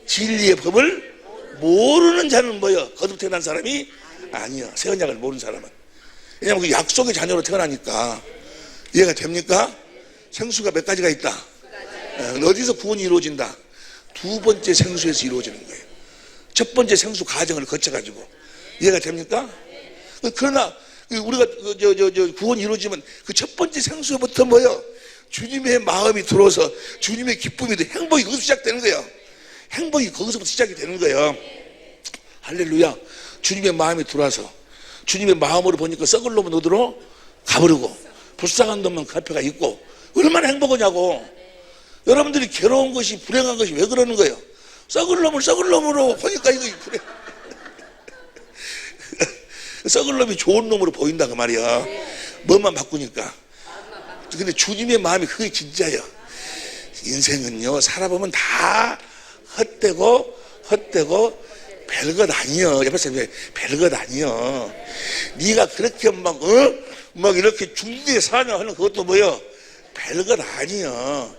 진리의 법을 모르는 자는 뭐여? 거듭 태어난 사람이 아니여. 새 언약을 모르는 사람은. 왜냐하면 그 약속의 자녀로 태어나니까. 이해가 됩니까? 생수가 몇 가지가 있다. 어디서 구원이 이루어진다? 두 번째 생수에서 이루어지는 거예요. 첫 번째 생수 과정을 거쳐가지고. 이해가 됩니까? 그러나 우리가 구원이 이루어지면 그 첫 번째 생수부터 뭐요? 주님의 마음이 들어서 주님의 기쁨이 돼. 행복이 거기서 시작되는 거예요. 행복이 거기서부터 시작이 되는 거예요. 할렐루야. 주님의 마음이 들어와서 주님의 마음으로 보니까 썩을 놈은 어디로 가버리고 불쌍한 놈은 그 앞에가 있고. 얼마나 행복하냐고. 여러분들이 괴로운 것이 불행한 것이 왜 그러는 거예요? 썩을 놈을 썩을 놈으로 보니까 이거 그래. 썩을 놈이 좋은 놈으로 보인다 그 말이야. 뭐만 바꾸니까. 근데 주님의 마음이 그게 진짜예요. 인생은요 살아보면 다 헛되고 별것 아니여. 옆에 사람이 별것 아니여. 네가 그렇게 막 이렇게 중대에 사냐 하는 그것도 뭐여? 별것 아니여.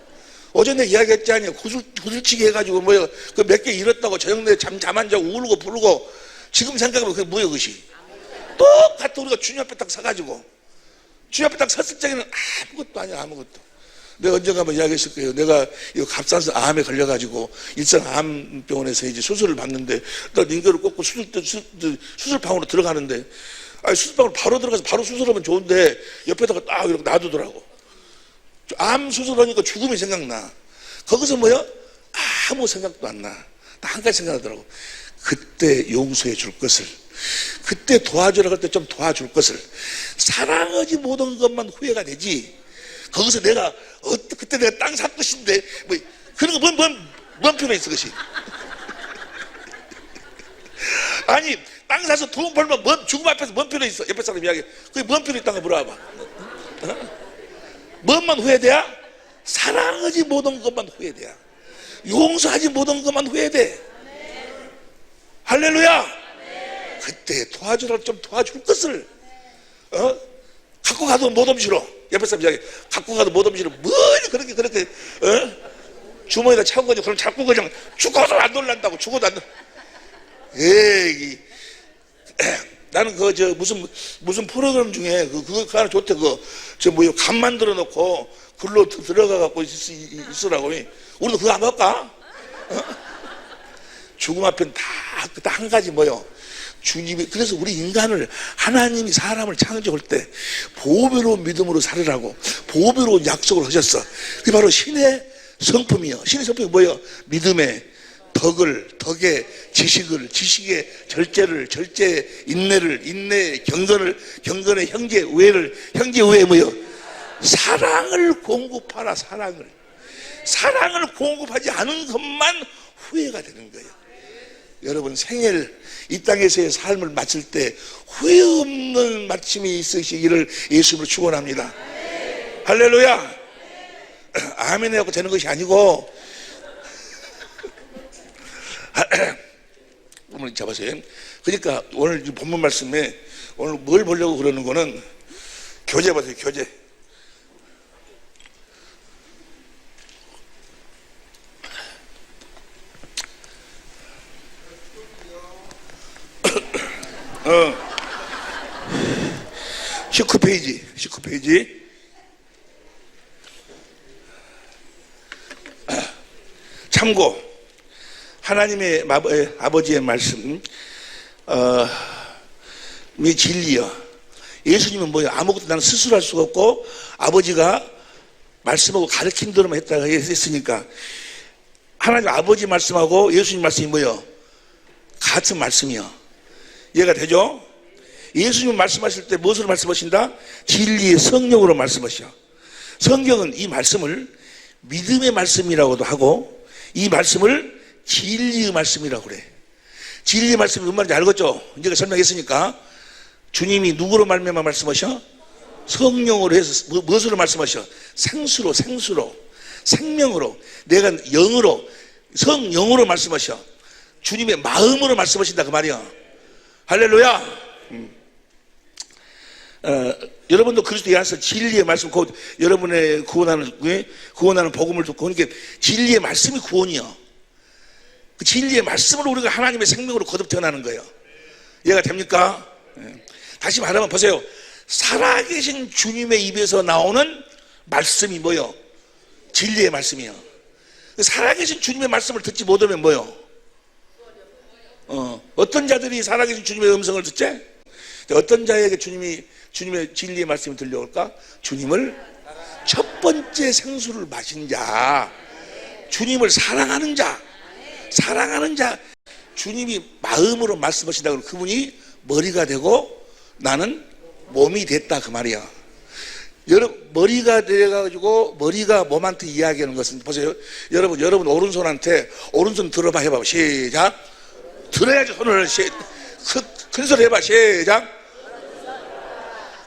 어제 내가 이야기했지 아니야. 구슬치기 해가지고 뭐여? 그 몇 개 잃었다고 저녁에 잠 안 자고 울고 부르고. 지금 생각해보면 그게 뭐여 그것이? 똑같아. 우리가 주님 앞에 딱 서가지고 주님 앞에 딱 섰을 적에는 아무것도 아니야. 아무것도. 내가 언젠가 한번 이야기했을 거예요. 내가 이 갑상선 암에 걸려가지고 일산암병원에서 이제 수술을 받는데 나 링거를 꽂고 수술방으로 들어가는데 수술방으로 바로 들어가서 바로 수술하면 좋은데 옆에다가 딱 이렇게 놔두더라고. 암 수술하니까 죽음이 생각나. 거기서 뭐야? 아무 생각도 안 나. 딱 한 가지 생각하더라고. 그때 용서해 줄 것을, 그때 도와주라 할 때 좀 도와줄 것을. 사랑하지 못한 것만 후회가 되지 거기서 내가 그때 내가 땅 살 것인데 뭐 그런 거 뭔 필요 있어 그것이. 아니 땅 사서 돈 벌면 죽음 앞에서 뭔 필요 있어. 옆에 사람 이야기 그게 뭔 필요 있다는 거 물어봐. 뭔만 후회돼야? 사랑하지 못한 것만 후회돼야. 용서하지 못한 것만 후회돼. 할렐루야. 그때 도와주라 좀 도와줄 것을 갖고 가도 못 엄시러. 옆에 사람 이야기 갖고 가도 못 엄시러. 뭘 그렇게 주머니에다 차고 가지고 그럼 자꾸 그냥 죽어도 안 놀란다고. 죽어도 안 놀. 에이 나는 무슨 프로그램 중에 그거 하나 좋대. 간 만들어 놓고 글로 들어가 갖고 있으라고. 우리도 그거 한번 할까? 죽음 앞엔 다 한 가지 주님이. 그래서 우리 인간을 하나님이 사람을 창조할 때 보배로운 믿음으로 살으라고 보배로운 약속을 하셨어. 그게 바로 신의 성품이요. 신의 성품이 뭐예요? 믿음의 덕에 지식의 절제의 인내의 경건의 형제 우애의 뭐예요? 사랑을 공급하라. 사랑을 공급하지 않은 것만 후회가 되는 거예요. 여러분 생일 이 땅에서의 삶을 마칠 때 후회 없는 마침이 있으시기를 예수님으로 축원합니다. 할렐루야. 아멘 해갖고 되는 것이 아니고 오늘 잡아서요. 그러니까 오늘 본문 말씀에 오늘 뭘 보려고 그러는 거는 교제 봐세요. 교제. 어. 19페이지. 참고. 하나님의 아버지의 말씀, 이 진리요. 예수님은 뭐예요? 아무것도 나는 스스로 할 수가 없고 아버지가 말씀하고 가르친 대로만 했다가 했으니까 하나님 아버지 말씀하고 예수님 말씀이 뭐예요? 같은 말씀이요. 이해가 되죠? 예수님 말씀하실 때 무엇으로 말씀하신다? 진리의 성령으로 말씀하셔. 성경은 이 말씀을 믿음의 말씀이라고도 하고 이 말씀을 진리의 말씀이라고 그래. 진리의 말씀이 무슨 말인지 알겠죠? 이제 설명했으니까. 주님이 누구로 말미암아 말씀하셔? 성령으로 해서 무엇으로 말씀하셔? 생수로 생명으로 내가 성령으로 말씀하셔. 주님의 마음으로 말씀하신다 그 말이야. 할렐루야. 여러분도 그리스도 안에서 진리의 말씀, 여러분의 구원하는 복음을 듣고 그러니까 진리의 말씀이 구원이요. 그 진리의 말씀으로 우리가 하나님의 생명으로 거듭 태어나는 거예요. 이해가 됩니까? 다시 말하면 보세요. 살아계신 주님의 입에서 나오는 말씀이 뭐요? 진리의 말씀이요. 살아계신 주님의 말씀을 듣지 못하면 뭐요? 어떤 자들이 살아계신 주님의 음성을 듣지? 어떤 자에게 주님의 진리의 말씀이 들려올까? 주님을 첫 번째 생수를 마신 자, 주님을 사랑하는 자, 주님이 마음으로 말씀하신다 그러면 그분이 머리가 되고 나는 몸이 됐다 그 말이야. 머리가 돼가지고 머리가 몸한테 이야기하는 것은 보세요. 여러분 오른손한테 오른손 들어봐 해봐. 시작. 들어야지 손을 큰 소리 해봐. 시작.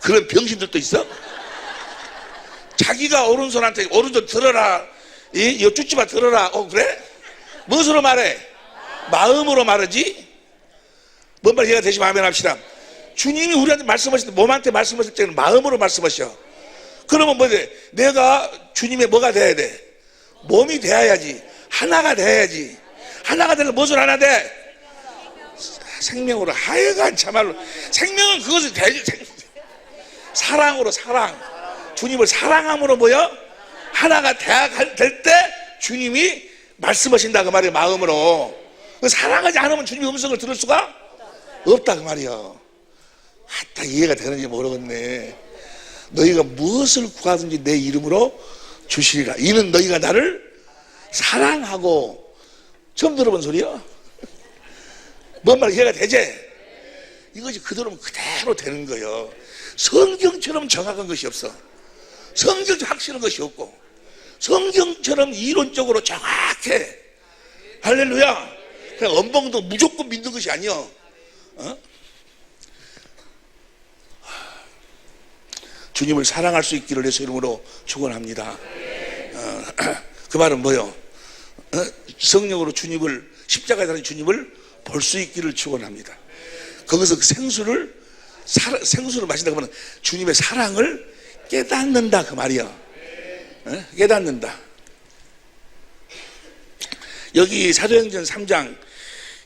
그런 병신들도 있어? 자기가 오른손한테 오른손 들어라. 이거 쭈쭈바 들어라. 그래? 무엇으로 말해? 마음으로 말하지? 뭔 말 이해가 되시면 아멘 합시다. 주님이 우리한테 말씀하실 때 몸한테 말씀하실 때는 마음으로 말씀하셔. 그러면 뭐돼? 내가 주님의 뭐가 돼야 돼? 몸이 돼야지. 하나가 돼야지. 하나가 되려면 무엇을 하나 돼? 생명으로. 하여간 참말로 생명은 그것을 되지. 사랑으로 주님을 사랑함으로 뭐요? 하나가 될 때 주님이 말씀하신다 그 말이에요. 마음으로. 사랑하지 않으면 주님의 음성을 들을 수가 없다 그 말이에요. 다 이해가 되는지 모르겠네. 너희가 무엇을 구하든지 내 이름으로 주시리라. 이는 너희가 나를 사랑하고. 처음 들어본 소리야? 뭔 말 이해가 되지? 이것이 그대로 되는 거예요. 성경처럼 정확한 것이 없어. 성경 확실한 것이 없고 성경처럼 이론적으로 정확해. 할렐루야. 그냥 엄봉도 무조건 믿는 것이 아니여. 주님을 사랑할 수 있기를 예수 이름으로 축원합니다. 그 말은 뭐요? 성령으로 주님을, 십자가에 달린 주님을 볼 수 있기를 축원합니다. 거기서 그 생수를 마신다고 하면 주님의 사랑을 깨닫는다 그 말이야. 깨닫는다. 여기 사도행전 3장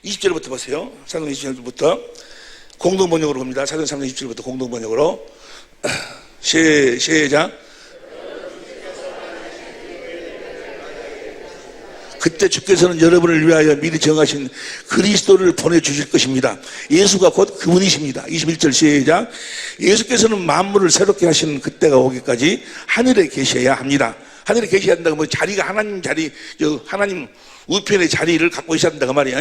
20절부터 보세요. 사도행전 20절부터 공동번역으로 봅니다. 사도행전 3장 20절부터 공동번역으로 시작. 그때 주께서는 여러분을 위하여 미리 정하신 그리스도를 보내주실 것입니다. 예수가 곧 그분이십니다. 21절 시작. 예수께서는 만물을 새롭게 하시는 그때가 오기까지 하늘에 계셔야 합니다. 하늘에 계셔야 한다고 뭐 자리가 하나님 자리, 하나님 우편의 자리를 갖고 있어야 한다고 말이야.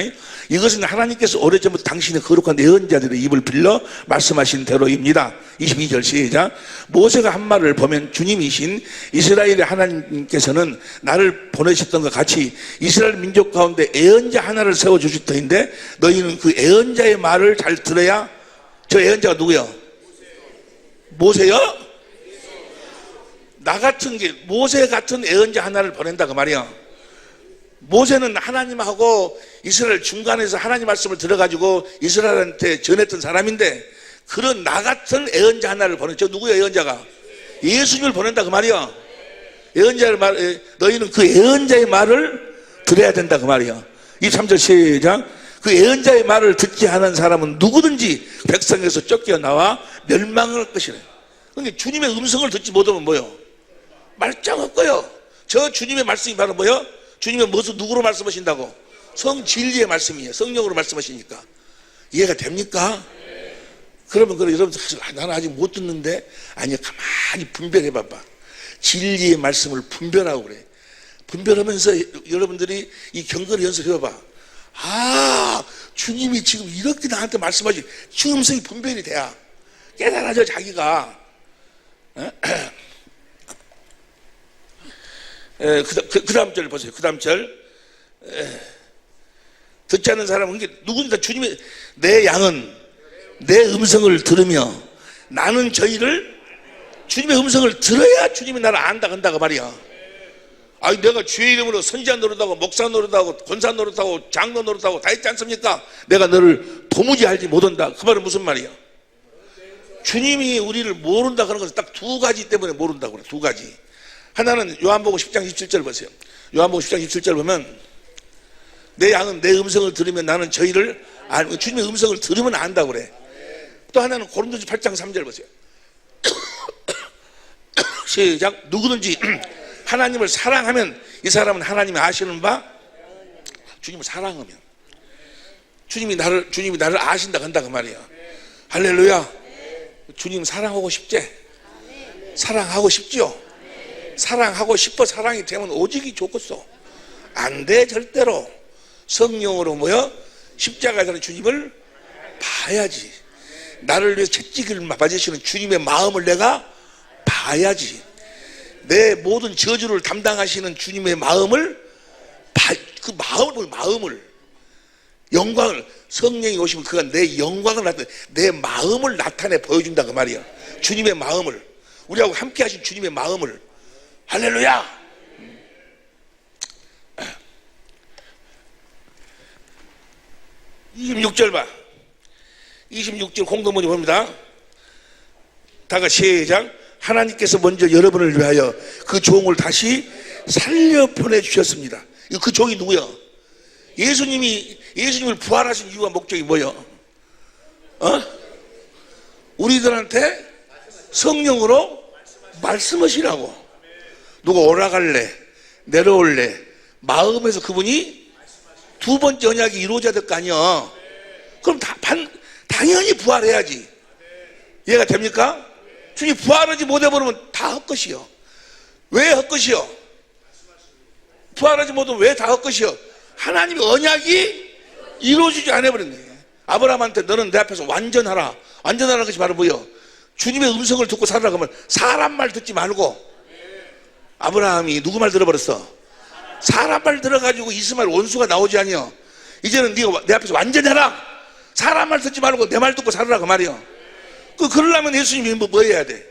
이것은 하나님께서 오래전부터 당신의 거룩한 예언자들의 입을 빌려 말씀하신 대로입니다. 22절 시작. 모세가 한 말을 보면 주님이신 이스라엘의 하나님께서는 나를 보내셨던 것 같이 이스라엘 민족 가운데 예언자 하나를 세워주실 터인데 너희는 그 예언자의 말을 잘 들어야. 저 예언자가 누구요? 모세요? 나 같은 게 모세 같은 예언자 하나를 보낸다 그 말이야. 모세는 하나님하고 이스라엘 중간에서 하나님 말씀을 들어가지고 이스라엘한테 전했던 사람인데 그런 나 같은 예언자 하나를 보내. 저 누구야 예언자가? 예수님을 보낸다 그 말이야. 예언자의 말, 너희는 그 예언자의 말을 들어야 된다 그 말이야. 23절 시작. 그 예언자의 말을 듣지 않은 사람은 누구든지 백성에서 쫓겨나와 멸망할 것이래. 그러니까 주님의 음성을 듣지 못하면 뭐요? 말짱할 거요. 저 주님의 말씀이 바로 뭐요? 주님은 무슨 누구로 말씀하신다고? 성진리의 말씀이에요. 성령으로 말씀하시니까. 이해가 됩니까? 그러면 여러분 나는 아직 못 듣는데 아니요, 가만히 분별해 봐봐. 진리의 말씀을 분별하고 그래. 분별하면서 여러분들이 이 경건을 연습해 봐봐. 아, 주님이 지금 이렇게 나한테 말씀하시. 음성이 분별이 돼야 깨달아져 자기가. 그 다음 절 보세요. 그 다음 절. 듣지 않는 사람은 누군가 주님의 내 양은 내 음성을 들으며 나는 저희를 주님의 음성을 들어야 주님이 나를 안다 한다고 말이야. 아니 내가 주의 이름으로 선지자 노릇하고 목사 노릇하고 권사 노릇하고 장로 노릇하고 다 했지 않습니까? 내가 너를 도무지 알지 못한다. 그 말은 무슨 말이야? 주님이 우리를 모른다 그런 것은 딱 두 가지 때문에 모른다고 그래. 두 가지. 하나는 요한복음 10장 27절 보세요. 요한복음 10장 27절 보면 내 양은 내 음성을 들으면 나는 저희를 알고. 주님의 음성을 들으면 안다고 그래. 또 하나는 고린도서 8장 3절 보세요. 시작. 누구든지 하나님을 사랑하면 이 사람은 하나님이 아시는 바 주님을 사랑하면 주님이 나를 아신다 한다 그 말이야. 할렐루야. 주님 사랑하고 싶지? 사랑하고 싶지요? 사랑하고 싶어 사랑이 되면 오직이 좋겠어. 안 돼 절대로. 성령으로 모여 십자가에 달린 주님을 봐야지. 나를 위해서 채찍을 맞으시는 주님의 마음을 내가 봐야지. 내 모든 저주를 담당하시는 주님의 마음을 그 마음을 영광을 성령이 오시면 그가 내 영광을 내 마음을 나타내 보여준다 그 말이야. 주님의 마음을 우리하고 함께 하신 주님의 마음을. 할렐루야. 26절 봐. 26절 공동문이 봅니다. 다 같이 시작. 하나님께서 먼저 여러분을 위하여 그 종을 다시 살려 보내주셨습니다. 그 종이 누구야? 예수님을 부활하신 이유와 목적이 뭐예요? 우리들한테 성령으로 말씀하시라고. 누가 오라갈래 내려올래 마음에서 그분이 두 번째 언약이 이루어져야 될 거 아니야. 그럼 당연히 부활해야지. 이해가 됩니까? 주님 부활하지 못해버리면 다 헛것이요. 왜 헛것이요? 부활하지 못하면 왜 다 헛것이요? 하나님의 언약이 이루어지지 않아버렸네. 아브라함한테 너는 내 앞에서 완전하라. 완전하라는 것이 바로 뭐예요? 주님의 음성을 듣고 살아라. 그러면 사람 말 듣지 말고 아브라함이 누구 말 들어버렸어? 사람 말 들어가지고 이스마엘 원수가 나오지 아니여. 이제는 네가 내 앞에서 완전히 하라. 사람 말 듣지 말고 내 말 듣고 살으라 그 말이여. 그러려면 예수님이 뭐 해야 돼?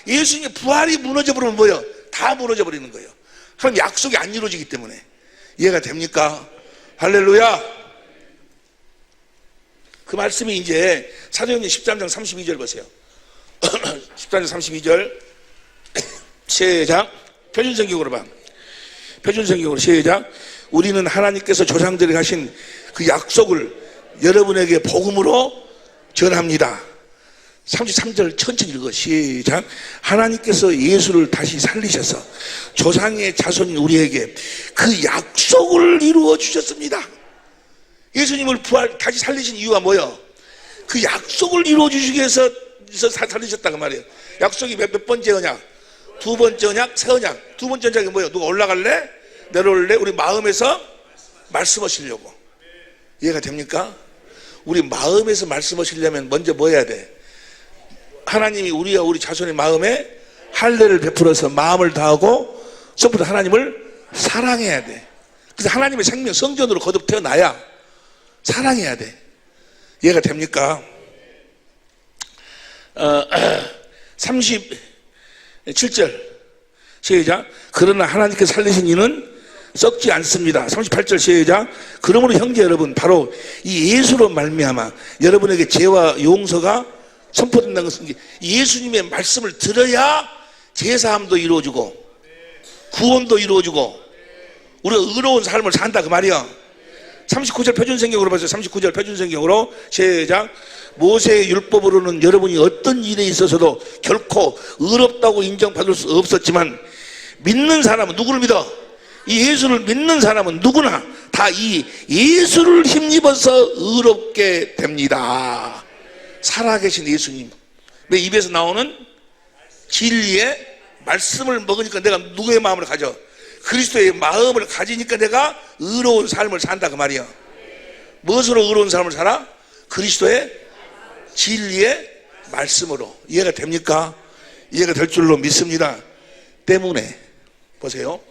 예수님의 부활이 무너져 버리면 뭐예요? 다 무너져 버리는 거예요. 그럼 약속이 안 이루어지기 때문에. 이해가 됩니까? 할렐루야. 그 말씀이 이제 사도행전 13장 32절 보세요. 13장 32절 시작. 표준성경으로 봐. 표준성경으로 시작. 우리는 하나님께서 조상들에게 하신 그 약속을 여러분에게 복음으로 전합니다. 33절 천천히 읽어. 시작. 하나님께서 예수를 다시 살리셔서 조상의 자손인 우리에게 그 약속을 이루어 주셨습니다. 예수님을 다시 살리신 이유가 뭐예요? 그 약속을 이루어 주시기 위해서 살리셨다고 말이에요. 약속이 몇 번째 언약? 두 번째 언약, 세 언약. 두 번째 언약이 뭐예요? 누가 올라갈래? 내려올래? 우리 마음에서 말씀하시려고. 이해가 됩니까? 우리 마음에서 말씀하시려면 먼저 뭐 해야 돼? 하나님이 우리와 우리 자손의 마음에 할례를 베풀어서 마음을 다하고 처음부터 하나님을 사랑해야 돼. 그래서 하나님의 생명 성전으로 거듭 태어나야 사랑해야 돼. 이해가 됩니까? 37절 시작. 그러나 하나님께서 살리신 이는 썩지 않습니다. 38절 시작. 그러므로 형제 여러분, 바로 이 예수로 말미암아 여러분에게 죄와 용서가 선포된다는 것은 예수님의 말씀을 들어야 제사함도 이루어지고 구원도 이루어지고 우리가 의로운 삶을 산다 그 말이야. 39절 표준성경으로 보세요. 39절 표준성경으로 시작. 모세의 율법으로는 여러분이 어떤 일에 있어서도 결코 의롭다고 인정받을 수 없었지만 믿는 사람은, 누구를 믿어? 이 예수를 믿는 사람은 누구나 다 이 예수를 힘입어서 의롭게 됩니다. 살아계신 예수님, 내 입에서 나오는 진리의 말씀을 먹으니까 내가 누구의 마음을 가져? 그리스도의 마음을 가지니까 내가 의로운 삶을 산다 그 말이야. 무엇으로 의로운 삶을 살아? 그리스도의 진리의 말씀으로. 이해가 됩니까? 이해가 될 줄로 믿습니다. 때문에 보세요.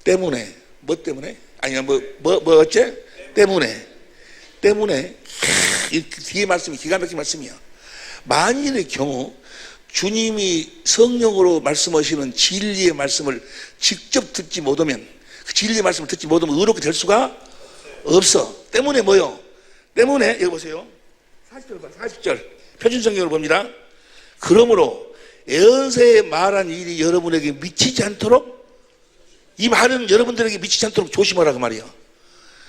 때문에 뭐 때문에? 아니야 뭐 어째? 때문에 이 뒤에 말씀이 기가 막힌 말씀이야. 만일의 경우 주님이 성령으로 말씀하시는 진리의 말씀을 직접 듣지 못하면, 그 진리의 말씀을 듣지 못하면 의롭게 될 수가 없어. 때문에 뭐요? 때문에 여기 보세요. 40절 봐. 40절 표준성경으로 봅니다. 그러므로 에언세에 말한 일이 여러분에게 미치지 않도록, 이 말은 여러분들에게 미치지 않도록 조심하라 그 말이에요.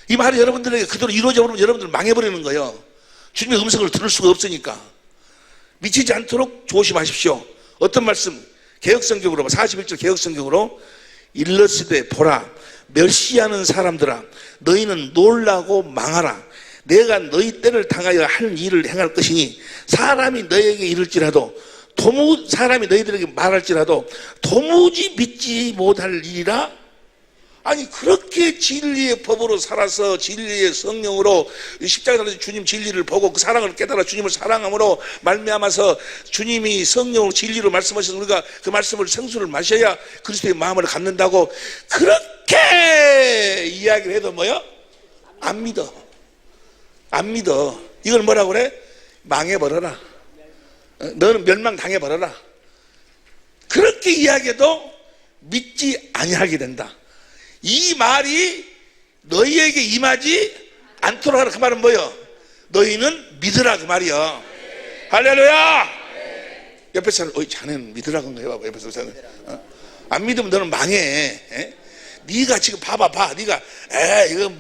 이 말이 여러분들에게 그대로 이루어져 버리면 여러분들 망해버리는 거예요. 주님의 음성을 들을 수가 없으니까. 미치지 않도록 조심하십시오. 어떤 말씀? 개역성경으로 41절 개역성경으로 일러스되 보라 멸시하는 사람들아 너희는 놀라고 망하라. 내가 너희 때를 당하여 할 일을 행할 것이니 사람이 너희에게 이를지라도 사람이 너희들에게 말할지라도 도무지 믿지 못할 일이라. 아니 그렇게 진리의 법으로 살아서 진리의 성령으로 십자가에 달려서 주님 진리를 보고 그 사랑을 깨달아 주님을 사랑함으로 말미암아서 주님이 성령으로 진리로 말씀하셔서 우리가 그 말씀을 생수를 마셔야 그리스도의 마음을 갖는다고 그렇게 이야기를 해도 뭐요? 안 믿어. 이걸 뭐라고 그래? 망해버려라. 너는 멸망당해버려라. 그렇게 이야기해도 믿지 아니하게 된다. 이 말이 너희에게 임하지 않도록 하라. 그 말은 뭐예요? 너희는 믿으라 그 말이요. 할렐루야. 옆에 사람, 자네는 믿으라 그런 거 해봐봐. 옆에 사람, 안 믿으면 너는 망해. 네가 지금 봐봐. 네가 이거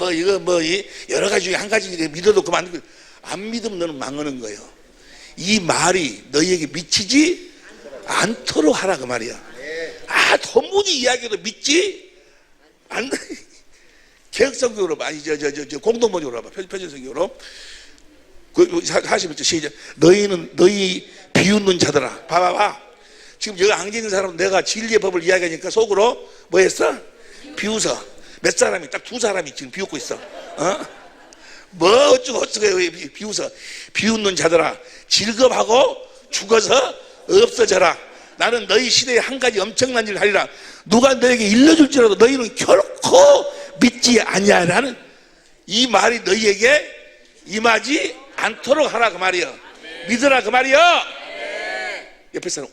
여러 가지 중에 한 가지 믿어도 그만. 안 믿으면 너는 망하는 거예요. 이 말이 너희에게 미치지 않도록 하라 그 말이야. 도무지 이야기도 믿지 안. 개혁성경으로 봐. 공동번역으로 봐. 표준성경으로. 41절 시작. 너희 비웃는 자들아. 봐봐. 지금 여기 앉아 있는 사람은 내가 진리의 법을 이야기하니까 속으로 뭐 했어? 비웃어. 몇 사람이, 딱 두 사람이 지금 비웃고 있어. 뭐 어쩌고 비웃어. 비웃는 자들아. 즐겁하고 죽어서 없어져라. 나는 너희 시대에 한 가지 엄청난 일을 하리라. 누가 너에게 일러줄지라도 너희는 결코 믿지 아니하라는 이 말이 너희에게 임하지 않도록 하라 그 말이야. 믿으라 그 말이야. 옆에 사람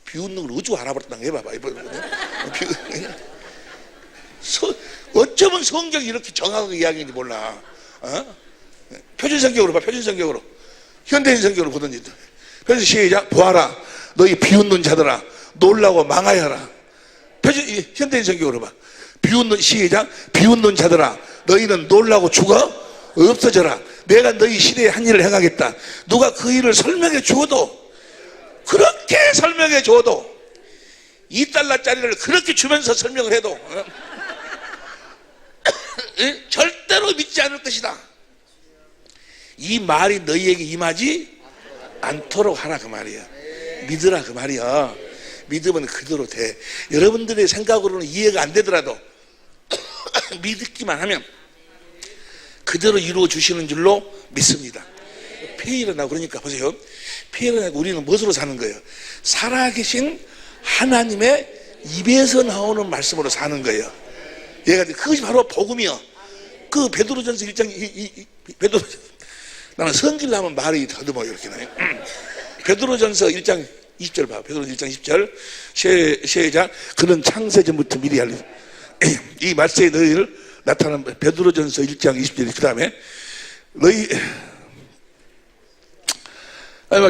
비웃는 걸 어쩌고 알아버렸다 해봐봐. 어쩌면 성경이 이렇게 정확하게 이야기인지 몰라. 표준 성경으로 봐. 표준 성경으로. 현대인 성경으로 보든지. 그래서 시작. 보아라 너희 비웃는 자들아 놀라고 망하여라. 현대인 성경으로 봐. 시작. 비웃는 자들아 너희는 놀라고 죽어 없어져라. 내가 너희 시대에 한 일을 행하겠다. 누가 그 일을 설명해 주어도, 그렇게 설명해 줘도, $2짜리를 그렇게 주면서 설명을 해도 절대로 믿지 않을 것이다. 이 말이 너희에게 임하지 않도록 하라 그 말이야. 믿으라 그 말이야. 믿으면 그대로 돼. 여러분들의 생각으로는 이해가 안 되더라도 믿기만 하면 그대로 이루어 주시는 줄로 믿습니다. 폐일어나고 그러니까 보세요. 폐일어나고 우리는 무엇으로 사는 거예요? 살아계신 하나님의 입에서 나오는 말씀으로 사는 거예요. 얘가 그것이 바로 복음이요. 그 베드로전서 1장 나는 성질 나면 말이 더듬어 이렇게 나요. 베드로전서 1장 20절 봐. 베드로전서 1장 20절 시작. 그는 창세전부터 미리 알린 이 말세에 너희를 나타난 베드로전서 1장 20절. 그 다음에 너희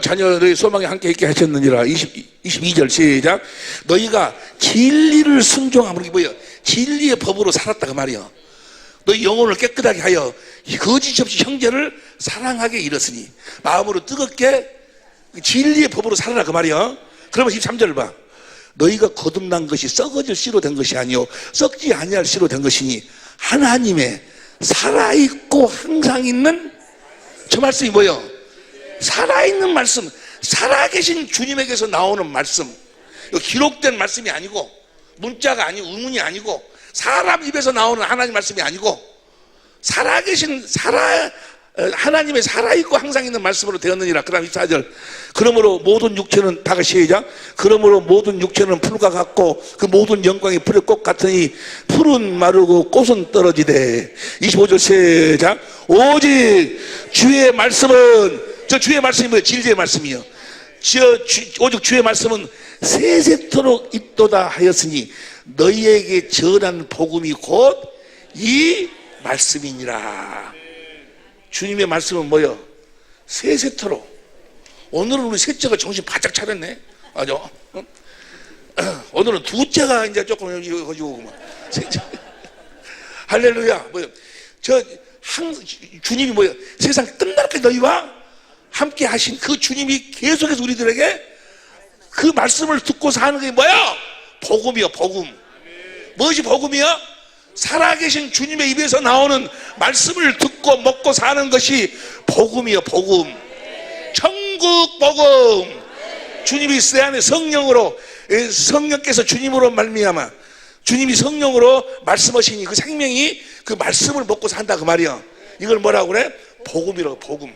자녀 소망에 함께 있게 하셨느니라. 22절 시작. 너희가 진리를 순종함으로, 이게 뭐야? 진리의 법으로 살았다 그 말이야. 너희 영혼을 깨끗하게 하여 거짓 없이 형제를 사랑하게 이뤘으니 마음으로 뜨겁게 진리의 법으로 살아라 그 말이야. 그러면 13절 봐. 너희가 거듭난 것이 썩어질 씨로 된 것이 아니요 썩지 아니할 씨로 된 것이니 하나님의 살아있고 항상 있는, 저 말씀이 뭐예요? 살아있는 말씀, 살아계신 주님에게서 나오는 말씀. 기록된 말씀이 아니고 문자가 아니고 의문이 아니고 사람 입에서 나오는 하나님 말씀이 아니고 살아계신 하나님의 살아있고 항상 있는 말씀으로 되었느니라. 그 다음 24절. 그러므로 모든 육체는, 다 같이 시작. 그러므로 모든 육체는 풀과 같고 그 모든 영광이 풀의 꽃 같으니 풀은 마르고 꽃은 떨어지되. 25절 시작. 오직 주의 말씀은, 저 주의 말씀이 뭐예요? 진리의 말씀이요. 오직 주의 말씀은 세세토록 있도다 하였으니 너희에게 전한 복음이 곧 이 말씀이니라. 주님의 말씀은 뭐요? 세세토록. 오늘은 우리 셋째가 정신 바짝 차렸네. 맞아. 오늘은 둘째가 이제 조금 여기 오구만. 할렐루야. 뭐요? 주님이 뭐요? 세상 끝날까지 너희와 함께 하신 그 주님이 계속해서 우리들에게 그 말씀을 듣고 사는 게 뭐야? 복음이요, 복음. 무엇이 복음이야? 살아계신 주님의 입에서 나오는 말씀을 듣고 먹고 사는 것이 복음이요, 복음. 천국 복음. 주님이 내 안에 성령으로, 성령께서 주님으로 말미암아 주님이 성령으로 말씀하시니 그 생명이 그 말씀을 먹고 산다 그 말이야. 이걸 뭐라고 그래? 복음이라고. 복음.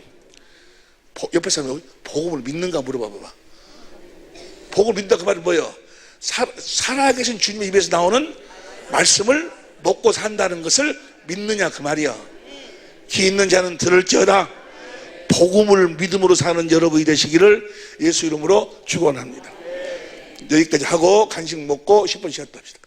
옆에 사람이 복음을 믿는가 물어봐 봐봐. 복음을 믿는다 그 말은 뭐예요? 살아계신 주님의 입에서 나오는 말씀을 먹고 산다는 것을 믿느냐 그 말이야. 귀 있는 자는 들을지어다. 복음을 믿음으로 사는 여러분이 되시기를 예수 이름으로 축원합니다. 여기까지 하고 간식 먹고 10분 쉬었다 합시다.